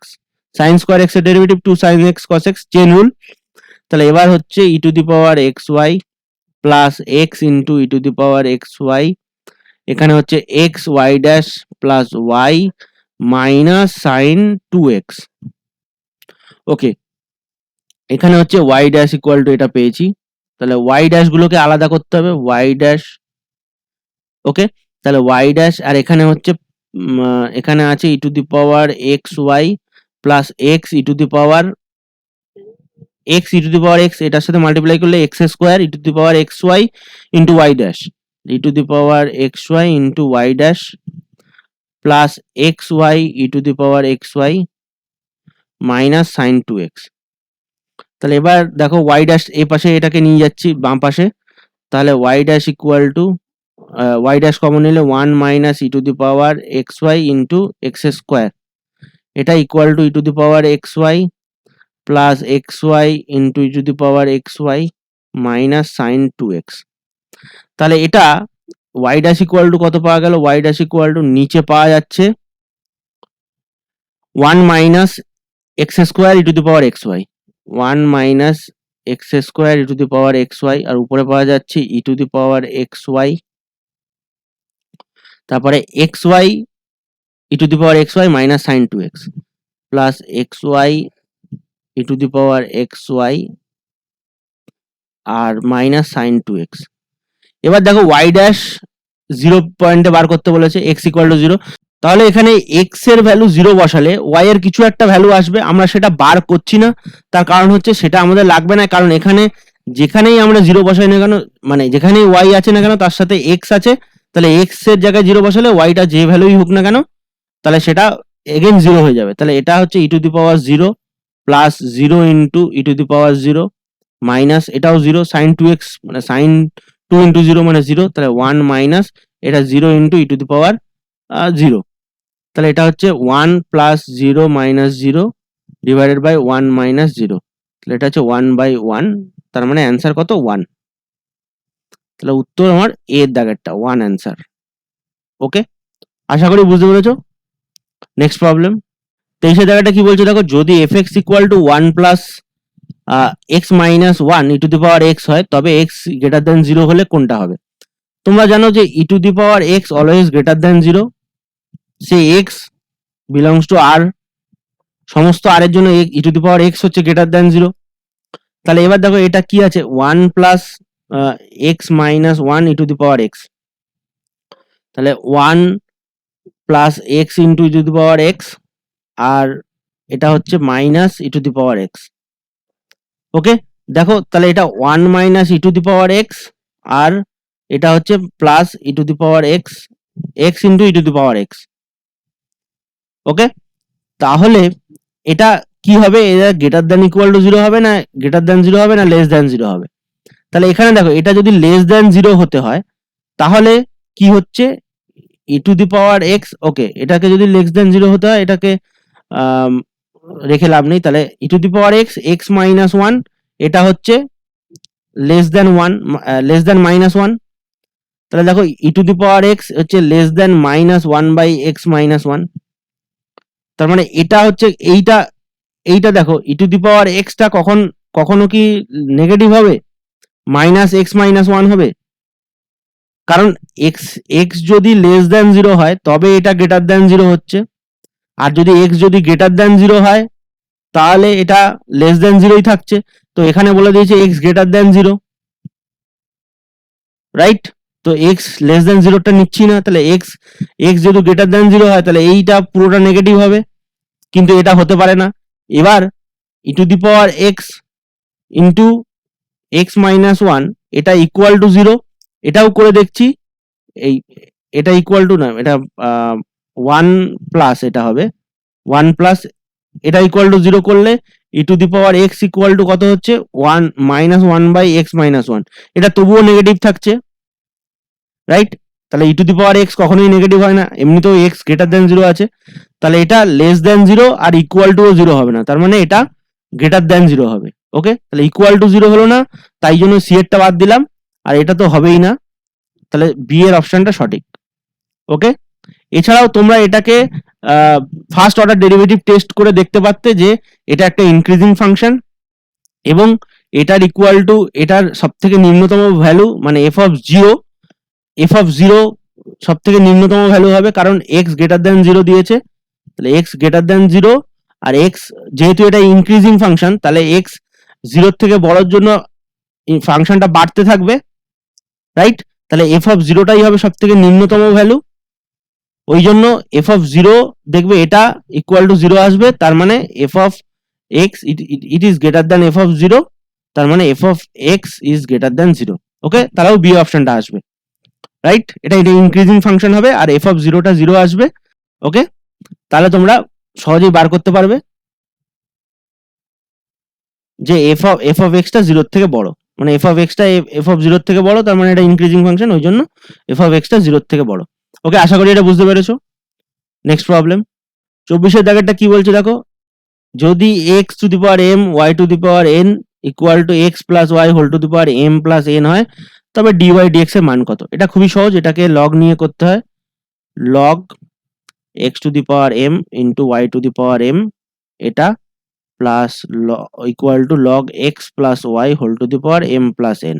sine square x এর derivative 2 sin x cos x, chain rule. তাহলে এবার হচ্ছে e to the power x y plus x into e to the power x y, এখানে হচ্ছে x Y dash plus Y minus sine 2x। Okay, এখানে হচ্ছে Y dash equal two এটা পেয়েছি, তাহলে ওয়াই ড্যাশ গুলোকে আলাদা করতে হবে, ওয়াই ড্যাশ। ওকে, তাহলে ওয়াই ড্যাশ আর এখানে হচ্ছে এখানে আছে e to the power x y plus x E to the power x E to the power x, এটার সাথে মাল্টিপ্লাই করলে x square e to the power x y into Y dash, e to the power x y into Y dash plus x y e to the power x y minus sine 2x। তাহলে এবার দেখো Y dash a পাশে এটাকে নিয়ে যাচ্ছি বাম পাশে, তাহলে y dash equal to y dash common নিলে 1 minus e to the power x y into x square, এটা equal to e to the power x y plus x y into e to the power x y minus sine 2x। তাহলে এটা Y dash equal to কত পাওয়া গেল? Y dash equal two নিচে পাওয়া যাচ্ছে 1 minus x square e to the power x y, 1 minus x square e to the power x y, আর উপরে পাওয়া যাচ্ছে e to the power x y, তারপরে x y e to the power x y minus sine 2x plus x y e to the power x y আর minus sine 2x। এবার দেখো Y dash 0 পয়েন্টে বার করতে বলেছে, x equal to 0, তাহলে এখানে x এর ভ্যালু 0 বসালে ওয়াই এর কিছু একটা ভ্যালু আসবে, আমরা সেটা বার করছি না, তার কারণ হচ্ছে সেটা আমাদের লাগবে না, কারণ এখানে যেখানেই আমরা 0 বসাই না কেন, মানে যেখানেই ওয়াই আছে না কেন তার সাথে এক্স আছে, তাহলে এক্স এর জায়গায় 0 বসালে ওয়াইটা যে ভ্যালুই হোক না কেন তাহলে সেটা এগেন 0 হয়ে যাবে। তাহলে এটা হচ্ছে e to the power 0 plus 0 into e to the power 0 minus এটাও 0 সাইন 2x মানে সাইন 2 ইন্টু 0 মানে 0, তাহলে 1 মাইনাস এটা 0 into e to the power 0, তাহলে এটা হচ্ছে 1 plus 0 minus 0 divided by 1 minus 0, তাহলে এটা হচ্ছে 1/1, তার মানে অ্যান্সার কত? 1। তাহলে উত্তর আমার এ এর দাগেরটা 1 অ্যান্সার। ওকে, আশা করি বুঝতে পেরেছো। নেক্সট প্রবলেম 23 জায়গাটা কি বলছে দেখো, যদি fx equal to 1 plus x minus 1 e to the power x হয় তবে এক্স গ্রেটার দেন 0 হলে কোনটা হবে? তোমরা জানো যে e to the power x always greater than 0, say x belongs to R, সমস্ত আর এর জন্য e to the power x হচ্ছে গ্রেটার দ্যান 0। তাহলে এবার দেখো এটা কি আছে, 1 plus x minus 1 e to the power x, তাহলে 1 plus x into e to the power x, আর এটা হচ্ছে minus e to the power x. Okay, দেখো তাহলে এটা 1 minus e to the power x, আর এটা হচ্ছে plus e to the power x, x into e to the power x. Okay, তাহলে এটা কি হবে, এটা গ্রেটার দ্যান ইকুয়াল টু 0 হবে না, গ্রেটার দ্যান 0 হবে না লেস দ্যান 0 হবে। তাহলে এখানে দেখো এটা যদি লেস দ্যান 0 হতে হয় তাহলে কি হচ্ছে, e to the power x, ওকে এটাকে যদি লেস দ্যান 0 হতে হয় এটাকে রেখে লাভ নেই, তাহলে e to the power x, x minus 1, এটা হচ্ছে less than 1, less than minus 1। তাহলে দেখো e to the power x হচ্ছে less than minus 1 by x minus 1। তার মানে এটা হচ্ছে এইটা, এইটা দেখো e to the power extra কখনো কি নেগেটিভ হবে, মাইনাস এক্স মাইনাস 1 হবে? কারণ এক্স এক্স যদি লেস দ্যান 0 হয় তবে এটা গ্রেটার দ্যান 0 হচ্ছে, আর যদি এক্স যদি গ্রেটার দ্যান 0 হয় তাহলে এটা লেস দ্যান 0ই থাকছে। তো এখানে বলে দিয়েছে এক্স গ্রেটার দ্যান 0, রাইট? তো এক্স লেস দ্যান 0টা নিচ্ছি না, তাহলে এক্স এক্স যদি গ্রেটার দ্যান 0 হয় তাহলে এইটা পুরোটা নেগেটিভ হবে, কিন্তু এটা হতে পারে না। এবার e to the power x into x minus 1 এটা ইকুয়াল টু 0, এটাও করে দেখছি, এই এটা ইকুয়াল টু না, এটা 1 প্লাস এটা হবে 1 প্লাস, এটা ইকুয়াল টু 0 করলে e to the power x equal to কত হচ্ছে, 1 মাইনাস 1 বাই এক্স মাইনাস 1, এটা তবুও নেগেটিভ থাকছে, রাইট? তাহলে e to the power x কখনোই নেগেটিভ হয় না, এমনিতেও এক্স গ্রেটার দ্যান 0 আছে, তাহলে এটা লেস দ্যান 0 আর ইকুয়াল টু 0 হবে না, তার মানে এটা গ্রেটার দ্যান 0 হবে। ওকে, তাহলে ইকুয়াল টু 0 হলো না, তাই জন্য সি এরটা বাদ দিলাম, আর এটা তো হবেই না, তাহলে বি এর অপশনটা সঠিক। ওকে, এছাড়াও তোমরা এটাকে ফার্স্ট অর্ডার ডেরিভেটিভ টেস্ট করে দেখতে পারতে যে এটা একটা ইনক্রিজিং ফাংশন, এবং এটার ইকুয়াল টু এটার সব থেকে নিম্নতম ভ্যালু মানে এফ অফ জিরো সব থেকে নিম্নতম ভ্যালু হবে, কারণ এক্স গ্রেটার দ্যান 0 দিয়েছে, তাহলে এক্স গ্রেটার দ্যান 0, আর এক্স যেহেতু এটা ইনক্রিজিং ফাংশন তাহলে এক্স 0 থেকে বড়র জন্য ফাংশনটা বাড়তে থাকবে, রাইট? তাহলে এফ অফ জিরোটাই হবে সব থেকে নিম্নতম ভ্যালু, ওই জন্য এফ অফ 0 দেখবে এটা ইকুয়াল টু 0 আসবে, তার মানে F of x it is greater than F of 0, তার মানে F of x is greater than 0। ওকে, তাহলেও বি অপশনটা আসবে, রাইট? এটা ইনক্রিজিং ফাংশন হবে আর এফ অফ 0টা 0 আসবে। ওকে, তাহলে তোমরা সহজেই বার করতে পারবে যে এফ অফ এক্সটা 0 থেকে বড়, মানে F of extra F of 0 থেকে বড়, তার মানে এটা ইনক্রিজিং ফাংশন, ওই জন্য এফ অফ এক্সটা 0 থেকে বড়। ওকে, আশা করি এটা বুঝতে পেরেছো। নেক্সট প্রবলেম 24-এর দাগেরটা কি বলছে দেখো, যদি X to the power M Y to the power N equal to X plus Y whole to the power M plus N হয় তবে ডি ওয়াই ডিএক্স এর মান কত? এটা খুবই সহজ, এটাকে লগ নিয়ে করতে হয়, log x to the power m into y to the power m, এটা plus equal to log x plus Y whole to the power M plus n.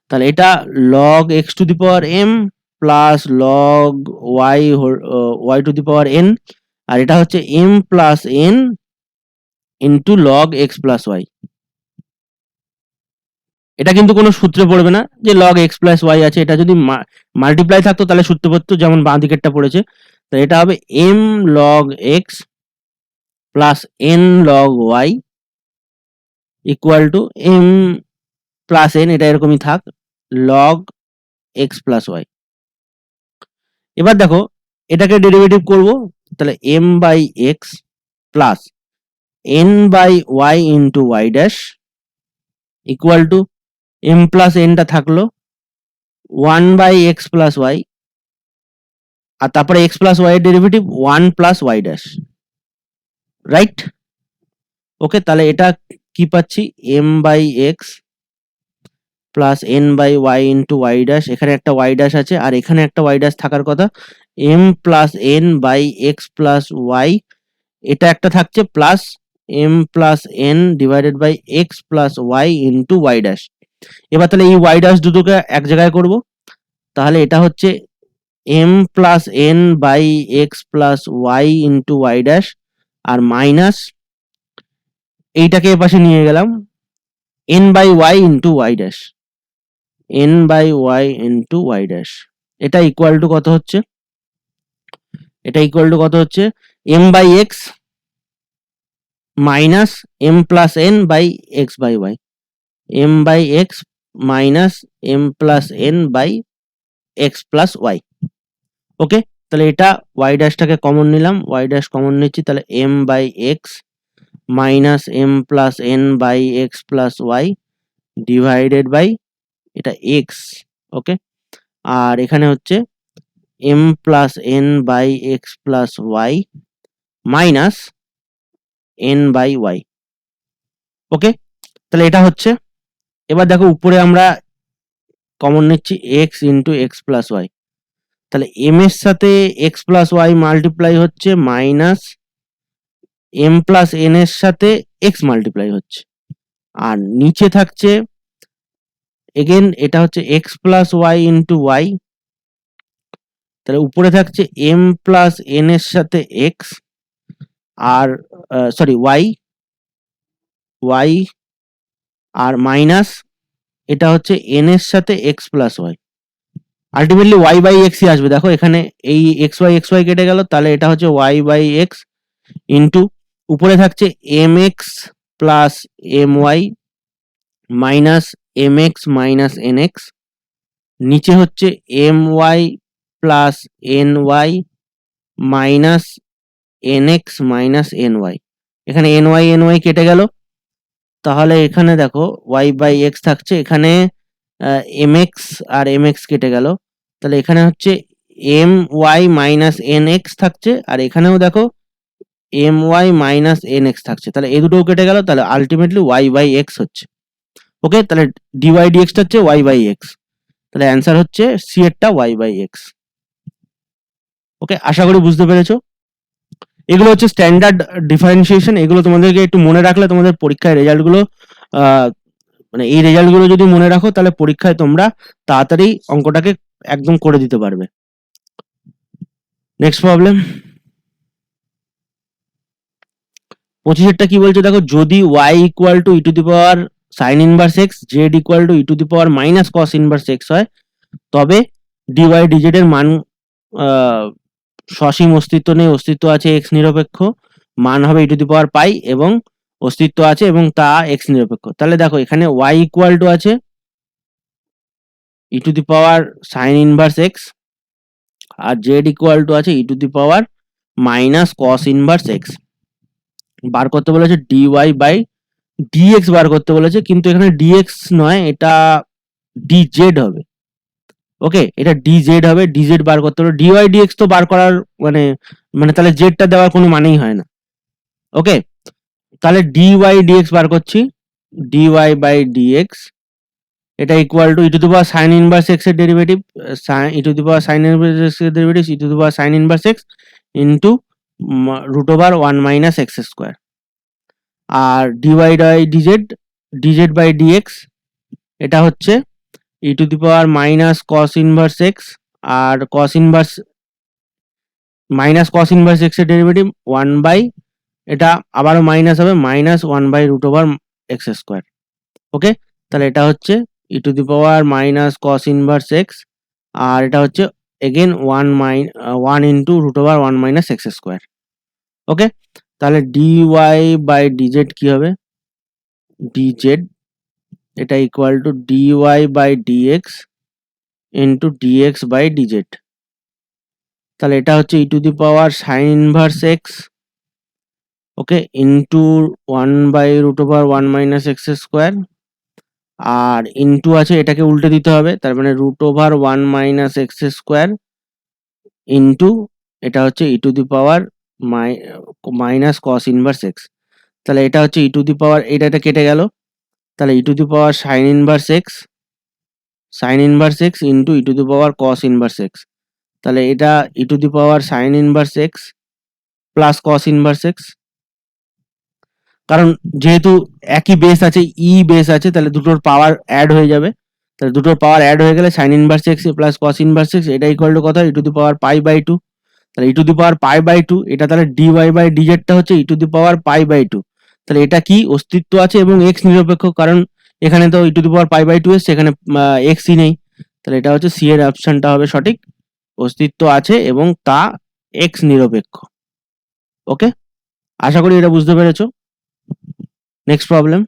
তাহলে এটা log x to the power M plus log y to the power n, আর এটা হচ্ছে m plus n into log x plus Y. এটা কিন্তু কোনো সূত্রে পড়বে না যে লগ এক্স প্লাস ওয়াই আছে, এটা যদি মাল্টিপ্লাই থাকতো তাহলে সূত্রে পড়তো, যেমন বাঁ দিকেরটা পড়েছে। তো এটা হবে M log x plus N log Y equal to M plus N, এটা এরকমই থাক, লগ এক্স প্লাস ওয়াই। এবার দেখো এটাকে ডেরিভেটিভ করব, তাহলে m by x plus N by y into Y dash equal to M plus এনটা থাকলো 1 বাই এক্স প্লাস ওয়াই, আর তারপরে এক্স প্লাস ওয়াই এর derivative 1 plus y dash, right? Okay, তাহলে এটা কি পাচ্ছি, m by x plus N by y into Y dash, এখানে একটা ওয়াই ড্যাশ আছে আর এখানে একটা ওয়াই ড্যাশ থাকার কথা, M plus N by x plus Y, এটা একটা থাকছে plus M plus N divided by x plus Y into Y dash. এবার তাহলে এই ওয়াই ড্যাশ দুটোকে এক জায়গায় করব, তাহলে এটা হচ্ছে m plus n by x plus Y into Y dash আর মাইনাস এইটাকে এপাশে নিয়ে গেলাম n by y into Y dash n by y into Y dash এটা ইকুয়াল টু কত হচ্ছে m by x minus m plus n by x by y m by x minus m plus n by x plus y okay তাহলে এটা y ড্যাশটাকে common নিলাম y dash common নিচ্ছি তাহলে m by x minus m plus n by x plus y divided by এটা x okay আর এখানে হচ্ছে m plus n by x plus Y minus n by y okay তাহলে এটা হচ্ছে এবার দেখো উপরে আমরা কমন নিচ্ছি x into X plus Y তাহলে m এর সাথে এক্স প্লাস ওয়াই মাল্টিপ্লাই হচ্ছে মাইনাস m প্লাস n এর সাথে এক্স মাল্টিপ্লাই হচ্ছে আর নিচে থাকছে এগেন এটা হচ্ছে x plus Y into y তাহলে উপরে থাকছে m প্লাস n এর সাথে এক্স আর সরি ওয়াই আর মাইনাস এটা হচ্ছে n এর সাথে x plus y ultimately y by এক্সই আসবে দেখো এখানে এই এক্স ওয়াই কেটে গেল তাহলে এটা হচ্ছে ওয়াই বাই এক্স ইন্টু উপরে থাকছে M X plus M Y minus M X minus N X নিচে হচ্ছে M Y plus N Y minus N X minus N Y এখানে এন ওয়াই কেটে গেল তাহলে এখানে দেখো ওয়াই বাই এক্স থাকছে এখানে এম এক্স আর এম এক্স কেটে গেল তাহলে এখানে হচ্ছে M Y minus N X থাকছে আর এখানেও দেখো M Y minus N X থাকছে তাহলে এই দুটোও কেটে গেল তাহলে আলটিমেটলি ওয়াই বাই এক্স হচ্ছে ওকে তাহলে ডিওয়াই ডিএক্সটা হচ্ছে ওয়াই বাই এক্স তাহলে অ্যান্সার হচ্ছে সি এরটা ওয়াই বাই এক্স ওকে আশা করি বুঝতে পেরেছো এগুলো হচ্ছে স্ট্যান্ডার্ড ডিফারেন্সিয়েশন এগুলো তোমাদেরকে একটু মনে রাখলে তোমাদের পরীক্ষায় রেজাল্টগুলো মানে এই রেজাল্টগুলো যদি মনে রাখো তাহলে পরীক্ষায় তোমরা তাড়াতাড়ি অঙ্কটাকে একদম করে দিতে পারবে নেক্সট প্রবলেম 25 কি বলছে দেখো যদি y equal to e to the power sine inverse x Z equal to e to the power minus cos inverse x হয় তবে ডিওয়াই ডিজেড এর মান সসীম অস্তিত্ব নেই অস্তিত্ব আছে এক্স নিরপেক্ষ মান হবে ই টু দি পাওয়ার পাই এবং অস্তিত্ব আছে এবং তা এক্স নিরপেক্ষ তাহলে দেখো এখানে y ইকুয়াল টু আছে e to the power sine inverse x আর জেড ইকুয়াল টু আছে e to the power minus cos inverse x বার করতে বলেছে ডিওয়াই বাই ডিএক্স বার করতে বলেছে কিন্তু এখানে ডিএক্স নয় এটা ডিজেড হবে ওকে এটা ডিজেড হবে ডিজেড বার করতে হবে ডিওয়াই ডিএক্স তো বার করার মানে মানে তাহলে জেডটা দেওয়ার কোনো মানেই হয় না ওকে তাহলে ডিওয়াই ডিএক্স বার করছি ডিওয়াই বাই ডিএক্স এটা equal to e to the power sine inverse x এর derivative e to the power sine inverse x এর derivative e to the power sine inverse x into root over 1 minus x square আর dy by dz by dx এটা হচ্ছে e to the power minus cos inverse x আর cos inverse minus cos inverse x এর derivative 1 by এটা আবারও minus হবে minus 1 by root over x square okay তাহলে এটা হচ্ছে e to the power minus cos inverse x আর এটা হচ্ছে again 1 into root over 1 minus x square okay তাহলে ডিওয়াই বাই ডিজেড কি হবে ডিজেড এটা equal to dy by dx into dx by dz তাহলে এটা হচ্ছে e to the power sine inverse x okay into 1 by root over 1 minus x square আর into আছে এটাকে উল্টে দিতে হবে তার মানে root over 1 minus x square into এটা হচ্ছে e to the power minus cos inverse x তাহলে এটা হচ্ছে ই টু দি পাওয়ার এটা কেটে গেল তাহলে e to the power sine inverse x into e to the power cos inverse x তাহলে এটা e to the power sine inverse x plus cos inverse x কারণ যেহেতু একই বেস আছে ই বেস আছে তাহলে দুটোর পাওয়ার অ্যাড হয়ে যাবে তাহলে দুটোর পাওয়ার অ্যাড হয়ে গেলে sin inverse x plus cos inverse x এটা ইকুয়াল টু কত, e to the power pi by 2। তাহলে e to the power pi by 2 এটা তাহলে dy বাই dz টা হচ্ছে e to the power pi by 2। তাহলে এটা কি অস্তিত্ব আছে এবং x নিরপেক্ষ, কারণ এখানে তো e to the power pi by 2 এসছে, এখানে x ই নেই। তাহলে এটা হচ্ছে সি এর অপশনটা হবে সঠিক, অস্তিত্ব আছে এবং তা x নিরপেক্ষ। ওকে, আশা করি এটা বুঝতে পেরেছো। নেক্সট প্রবলেম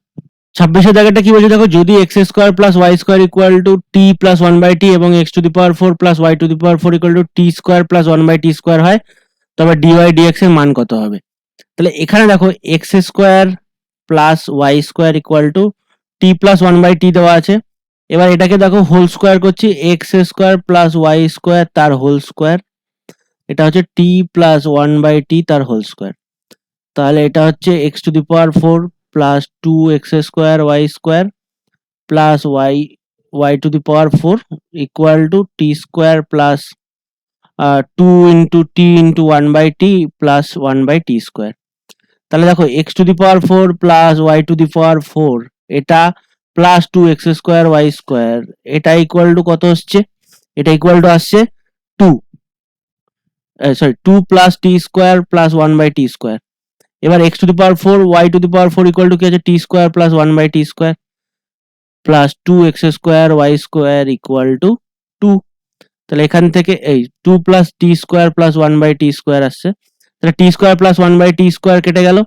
26 দাগেরটা কি বলছে দেখো, যদি x square plus y square equal to t plus 1/t এবং x to the power 4 plus y to the power 4 equal to t square plus 1/t square হয়, তবে dy dx এর মান কত হবে। তাহলে এখানে দেখো x square plus y square equal to t plus 1/t দেওয়া আছে। এবার এটাকে দেখো হোল স্কয়ার করছি, x square plus y square তার হোল স্কয়ার, এটা হচ্ছে t প্লাস 1/t তার হোল স্কয়ার। তাহলে এটা হচ্ছে x to the power 4 plus 2x square y square plus y to the power 4 equal to t square plus 2 into t into 1/t plus 1/t square. তাহলে দেখো x to the power 4 plus y to the power 4 এটা plus 2x square y square এটা equal to কত হচ্ছে, এটা equal to আসছে 2 2 plus t square plus 1/t square. এবার x to the power 4 y to the power 4 equal to কি আছে, t square plus 1/t square plus 2x square y square equal to 2। তাহলে এখান থেকে এই 2 plus t square plus 1/t square আসছে, তাহলে t square plus 1/t square কেটে গেল,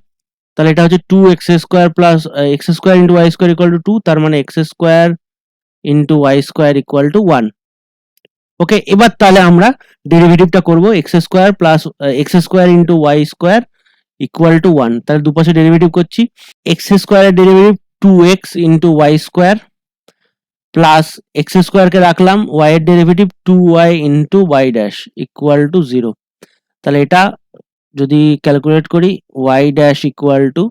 তাহলে এটা হচ্ছে 2x square plus x square into y square equal to 2, তার মানে x square into y square equal to 1। Okay, এবার তাহলে আমরা ডেরিভেটিভটা করব, x square plus x square into y square equal to 1। তাহলে দুপাশে ডেরিভেটিভ করছি, x স্কয়ারের derivative 2x into y square plus x square কে রাখলাম, y এর derivative 2y into y dash equal to 0। তাহলে এটা যদি ক্যালকুলেট করি, y dash equal to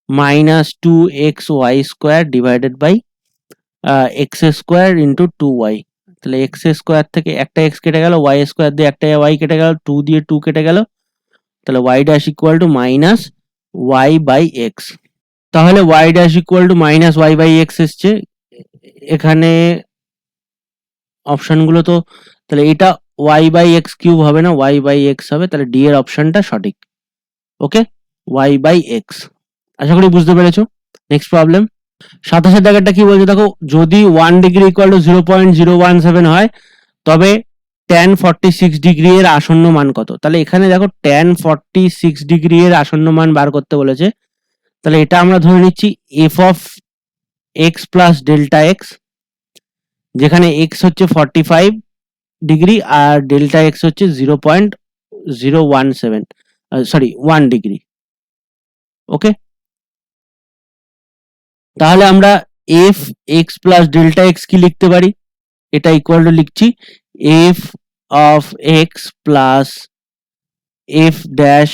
minus 2xy square divided by x square into 2y। তাহলে x square থেকে একটা x কেটে গেল, y স্কয়ার দিয়ে একটা y কেটে গেল, 2 দিয়ে 2 কেটে গেল, তাহলে y dash equal to minus y by x। তাহলে y dash equal to minus y by x এসছে এখানে অপশনগুলো, তো তাহলে এটা y বাই x কিউব হবে না, y বাই x হবে, তাহলে ডি এর অপশনটা সঠিক। ওকে, y বাই x। আশা করি বুঝতে পেরেছো। নেক্সট প্রবলেম 27 দাগেরটা কি বলছে দেখো, যদি 1 ডিগ্রি ইকুয়াল টু 0.017 হয় তবে tan 46 ডিগ্রি এর আসন্ন মান কত। তাহলে এখানে দেখো tan 46 ডিগ্রি এর আসন্ন মান বার করতে বলেছে, তাহলে এটা আমরা ধরে নিচ্ছি f of x plus delta x, যেখানে x হচ্ছে 45 ডিগ্রি আর ডেল্টা x হচ্ছে 0.017 সরি 1 ডিগ্রি। ওকে, তাহলে আমরা f x plus delta x কি লিখতে পারি, এটা ইকুয়াল টু লিখছি f of x plus f dash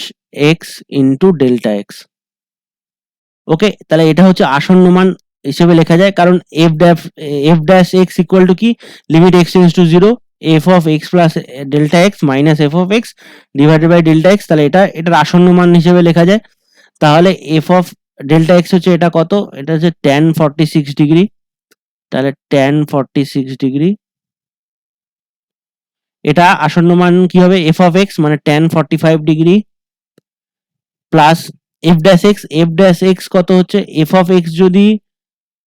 x into delta x। ওকে, তাহলে এটা হচ্ছে আসন্ন মান হিসেবে লেখা যায়, কারণ f dash x equal to কি, limit x tends to 0 f of x plus delta x minus f of x divided by delta x, তাহলে এটার আসন্ন মান হিসেবে লেখা যায়। তাহলে f অফ ডেল্টা x হচ্ছে এটা কত, এটা হচ্ছে tan 46 ডিগ্রি, তাহলে tan 46 ডিগ্রি, এটা আসন্ন মান কি হবে, f অফ x মানে tan 45 degree plus f dash x কত হচ্ছে, f অফ x যদি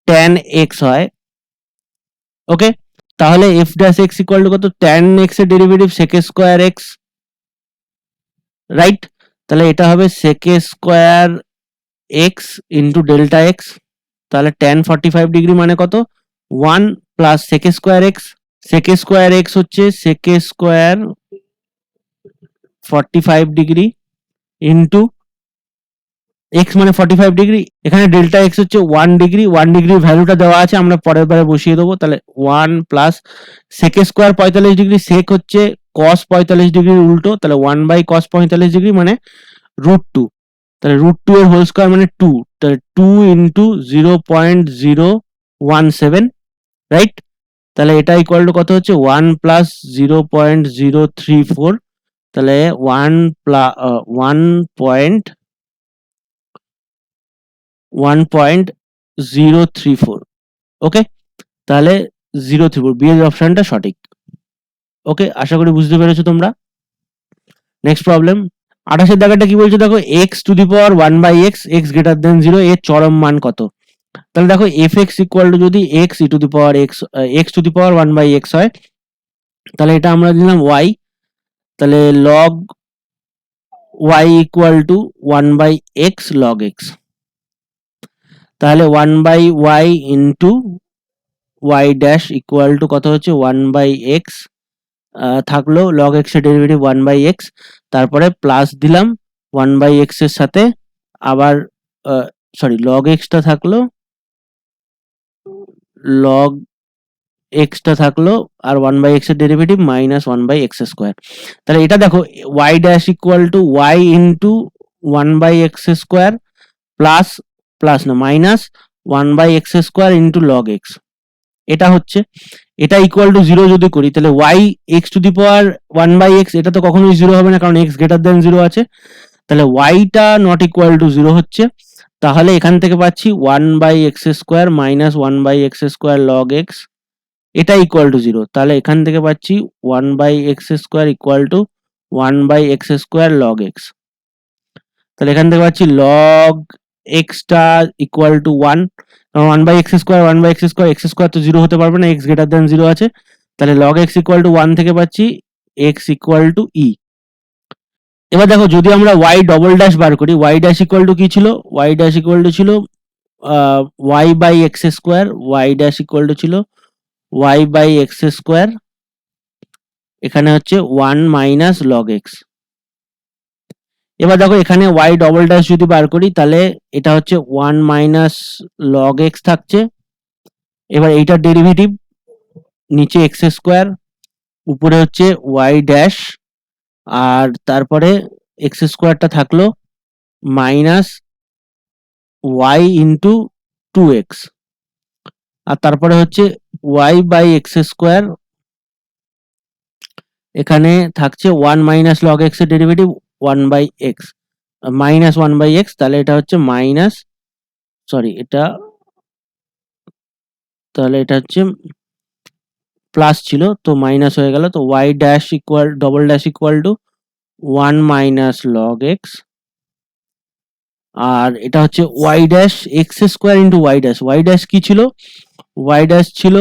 tan x হয়, ওকে, তাহলে f dash x equal to কত, tan x এর derivative sec square x, right. তাহলে এটা হবে sec square x into delta x, তাহলে tan 45 ডিগ্রি মানে কত 1 plus sec square x, sec square x হচ্ছে sec square 45 degree into x মানে 45 ডিগ্রি, এখানে ডেল্টা x হচ্ছে 1 ডিগ্রি, 1 ডিগ্রির ভ্যালুটা দেওয়া আছে, আমরা পরের বারে বসিয়ে দেবো। তাহলে 1 plus sec square 45 degree, sec হচ্ছে cos 45 ডিগ্রির উল্টো, তাহলে 1 বাই cos 45 ডিগ্রি মানে √2, তাহলে √2 এর হোল স্কয়ার মানে 2, তাহলে 2 ইন্টু 0.017, রাইট। তাহলে এটা ইকুয়াল টু কত হচ্ছে 1 প্লাস 0.034, তাহলে 1.034। ওকে, তাহলে 0 ত্রিভুজ, বি এর অপশনটা সঠিক। ওকে, আশা করি বুঝতে পেরেছো তোমরা। নেক্সট প্রবলেম 28 দাগেরটা কি বলছে দেখো, x to the power 1/x x greater than 0 এর চরম মান কত। তাহলে দেখো fx ইকুয়াল টু যদি x E to the power x to the power 1/x হয়, তাহলে এটা আমরা দিলাম y, তাহলে log y equal two 1/x log x, তাহলে 1/y into y dash equal to কত হচ্ছে 1/x, থাকলো log x এর ডেরিভেটিভ 1/x, তারপরে প্লাস দিলাম 1/x এর সাথে আবার সরি log x টা থাকলো, log x টা থাকলো, আর 1/x এর ডেরিভেটিভ মাইনাস 1/x স্কোয়ার। তাহলে এটা দেখো y dash equal to y into 1/x square plus plus না minus 1/x square into log x, এটা হচ্ছে, এটা ইকুয়াল টু 0 যদি করি তাহলে y x to the power 1/x, এটা তো কখনোই 0 হবে না কারণ x গ্রেটার দেন 0 আছে, তাহলে y টা নট ইকুয়াল টু 0 হচ্ছে। তাহলে এখান থেকে পাচ্ছি 1/x square minus 1/x square log x, এটা ইকুয়াল টু 0, তাহলে এখান থেকে পাচ্ছি 1/x square equal to 1/x square log x, তাহলে এখান থেকে পাচ্ছি log x টা equal to 1, 1/x square 1/x square, x square তো 0 হতে পারবে না, x গ্রেটার দেন 0 আছে, তাহলে log x ইকুয়াল টু 1 থেকে পাচ্ছি x ইকুয়াল টু e। এবার দেখো যদি আমরা y ডবল ড্যাশ বার করি, y ড্যাশ ইকুয়াল টু কি ছিল, y ড্যাশ ইকুয়াল টু ছিল y by x square, y dash equal to ছিল y বাই এক্স স্কোয়ার, এখানে হচ্ছে 1 মাইনাস log x। এবার দেখো এখানে y ডবল ড্যাশ যদি বার করি তাহলে এটা হচ্ছে 1 মাইনাস log x থাকছে, এবার এইটার ডেরিভেটিভ নিচে x স্কোয়ার, উপরে হচ্ছে y ড্যাশ, আর তারপরে x স্কোয়ারটা থাকলো মাইনাস y ইন্টু 2x, আর তারপরে হচ্ছে y বাই এক্স স্কোয়ার, এখানে থাকছে 1 মাইনাস log x এর ডেরিভেটিভ 1/x মাইনাস 1/x, তাহলে এটা হচ্ছে মাইনাস, সরি এটা, তাহলে এটা হচ্ছে প্লাস ছিল তো মাইনাস হয়ে গেল, তো y dash equal double dash equal to 1 minus log x, আর এটা হচ্ছে y dash x square into y dash কি ছিল, y ড্যাশ ছিল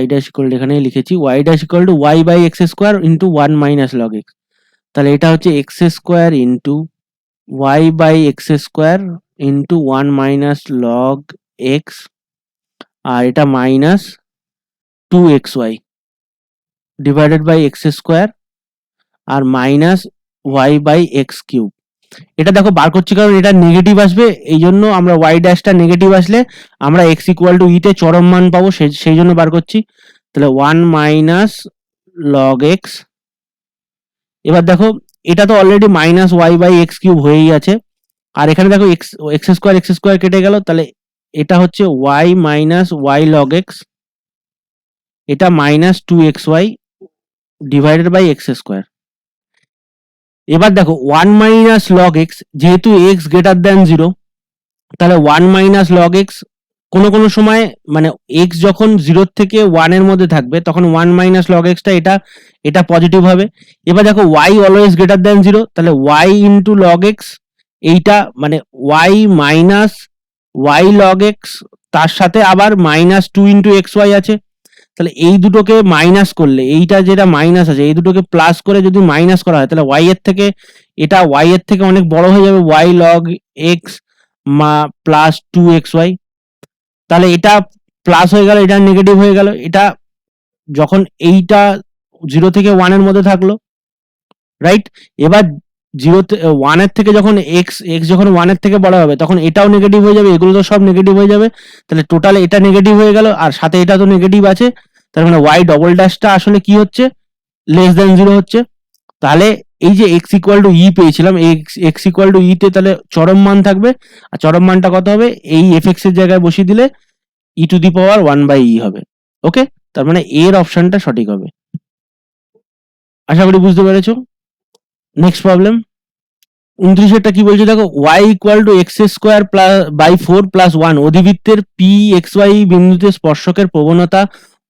y ড্যাশ ইকুয়াল এখানে লিখেছি y dash equal to y by x square into 1 minus log x, তাহলে এটা হচ্ছে x square into y by x square into 1 minus log x, আর এটা minus 2xy divided by x square R minus y by x cube. এটা দেখো বার করছি কারণ এটা নেগেটিভ আসবে, এই জন্য আমরা y ড্যাশটা নেগেটিভ আসলে আমরা x ইকুয়াল টু ই তে চরম মান পাবো, সেই জন্য বার করছি, তাহলে 1 মাইনাস log x। এবার দেখো এটা তো already minus y by x cube হয়েই আছে, আর এখানে দেখো এক্স স্কোয়ার কেটে গেল, তাহলে এটা হচ্ছে y minus y log x, এটা minus 2xy divided by x square. এবার দেখো 1 মাইনাস log x, যেহেতু x গ্রেটার দেন 0, তাহলে 1 মাইনাস log x কোনো কোনো সময় মানে x যখন 0 থেকে 1 এর মধ্যে থাকবে তখন 1 মাইনাস log x টা এটা পজিটিভ হবে। এবার দেখো y অলওয়েজ গ্রেটার দেন 0, তাহলে y ইন্টু log x, এইটা মানে y minus y log x, তার সাথে আবার মাইনাস 2 ইন্টু xy আছে, তাহলে এই দুটোকে মাইনাস করলে এইটা যেটা মাইনাস আছে এই দুটোকে প্লাস করে যদি মাইনাস করা হয় তাহলে y এর থেকে এটা y এর থেকে অনেক বড় হয়ে যাবে, y log x plus 2xy, তাহলে এটা প্লাস হয়ে গেল, এটা নেগেটিভ হয়ে গেল, এটা যখন এইটা 0 থেকে 1 এর মধ্যে থাকলো, রাইট। এবার 1 এর থেকে যখন x যখন 1 এর থেকে বড় হবে তখন এটাও নেগেটিভ হয়ে যাবে, এগুলো তো সব নেগেটিভ হয়ে যাবে, তাহলে টোটাল এটা নেগেটিভ হয়ে গেল আর সাথে এটা তো নেগেটিভ আছে, তার মানে y ডবল ড্যাশটা আসলে কি হচ্ছে, লেস দেন 0 হচ্ছে। তাহলে এই যে x ইকুয়াল টু ই পেয়েছিলাম, x ইকুয়াল টু ই তে তাহলে চরম মান থাকবে, আর চরম মানটা কত হবে, এই fx এর জায়গায় বসিয়ে দিলে ই টু দি পাওয়ার 1/e হবে। ওকে, তার মানে এর অপশনটা সঠিক হবে। আশা করি বুঝতে পেরেছো। নেক্সট প্রবলেম 29 কি বলছে দেখো, y equal to x square plus by 4 plus 1 অধিবৃত্তের পি এক্স ওয়াই বিন্দুতে স্পর্শকের প্রবণতা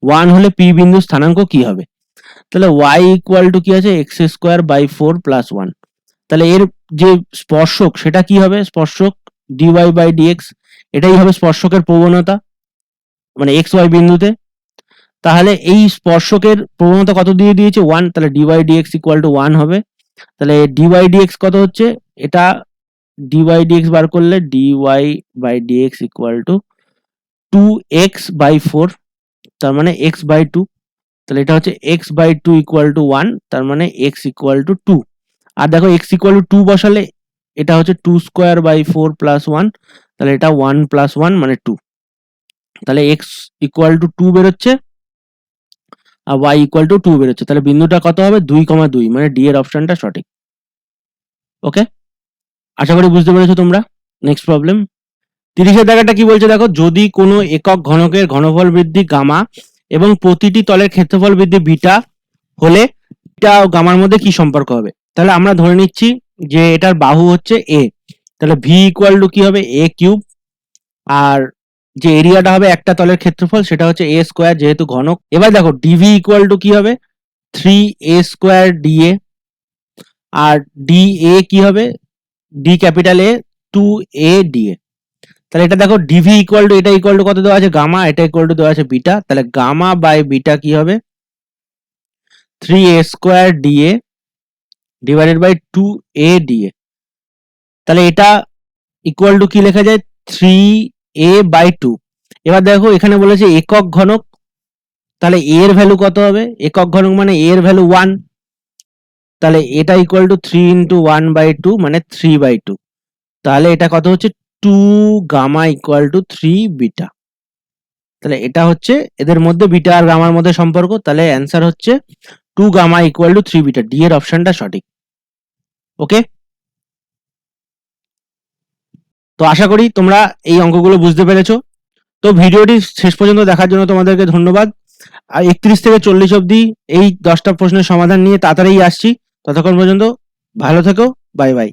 1 হলে পি বিন্দুর স্থানাঙ্ক কি হবে? তাহলে y ইকুয়াল টু কি আছে, এক্স স্কোয়ার বাই 4 প্লাস 1। তাহলে এর যে স্পর্শক সেটা কি হবে, স্পর্শক dy বাই dx, এটাই হবে স্পর্শকের প্রবণতা মানে এক্স ওয়াই বিন্দুতে। তাহলে এই স্পর্শকের প্রবণতা কত দিয়ে দিয়েছে, 1, তাহলে dy dx ইকুয়াল টু 1 হবে। তাহলে dy dx কত হচ্ছে, এটা dy dx বার করলে dy বাই dx ইকুয়াল টু 2x বাই 4, তার মানে x বাই 2। তাহলে এটা হচ্ছে x বাই 2 ইকুয়াল টু 1, তার মানে x ইকুয়াল টু 2। আর দেখো x ইকুয়াল টু 2 বসালে এটা হচ্ছে 2 স্কোয়ার বাই 4 প্লাস 1, তাহলে এটা 1 প্লাস 1 মানে 2। তাহলে x ইকুয়াল টু 2 বেরোচ্ছে আর y ইকুয়াল টু 2 বেরোচ্ছে। তাহলে বিন্দুটা কত হবে, 2,2, মানে ডি এর অপশনটা সঠিক। ওকে, আশা করি বুঝতে পেরেছো তোমরা। নেক্সট প্রবলেম 30 এর দাগাটা কি বলছে দেখো, যদি কোনো একক ঘনকের ঘনফল বৃদ্ধি গামা এবং প্রতিটি তলের ক্ষেত্রফল বৃদ্ধি বিটা হলে এটা গামার মধ্যে কি সম্পর্ক হবে? তাহলে আমরা ধরে নিচ্ছি যে এটার বাহু হচ্ছে a, তাহলে v ইকুয়াল টু কি হবে, a কিউব, আর যে এরিয়াটা হবে একটা তলের ক্ষেত্রফল সেটা হচ্ছে a স্কোয়ার যেহেতু ঘনক। এবার দেখো dv ইকুয়াল টু কি হবে, 3a স্কোয়ার dA, আর dA কি হবে, d capital A 2a dA। তাহলে এটা দেখো dv ইকুয়াল টু, এটা ইকুয়াল টু কত দেওয়া আছে, গামা, এটা ইকুয়াল টু দেওয়া আছে বিটা। তাহলে গামা বাই বিটা কি হবে, 3a square dA divided by 2a dA। তাহলে এটা ইকুয়াল টু কি লেখা যায়, 3a বাই 2। এবার দেখো এখানে বলেছে একক ঘনক, তাহলে a এর ভ্যালু কত হবে, একক ঘনক মানে a এর ভ্যালু 1, তাহলে এটা ইকুয়াল টু 3 ইন্টু 1 বাই 2 মানে 3 বাই 2। তাহলে এটা কত হচ্ছে, 2 গামা ইকুয়াল টু 3 বিটা। তাহলে এটা হচ্ছে এদের মধ্যে বিটা আর গামার মধ্যে সম্পর্ক। তাহলে অ্যান্সার হচ্ছে 2 gamma equal to 3 beta, D এর অপশনটা সঠিক। ওকে, তো আশা করি তোমরা এই অঙ্কগুলো বুঝতে পেরেছো। তো ভিডিওটি শেষ পর্যন্ত দেখার জন্য তোমাদেরকে ধন্যবাদ। আর 31 থেকে 40 অবধি এই 10টা প্রশ্নের সমাধান নিয়ে তাড়াতাড়ি আসছি। ততক্ষণ পর্যন্ত ভালো থেকো, বাই বাই।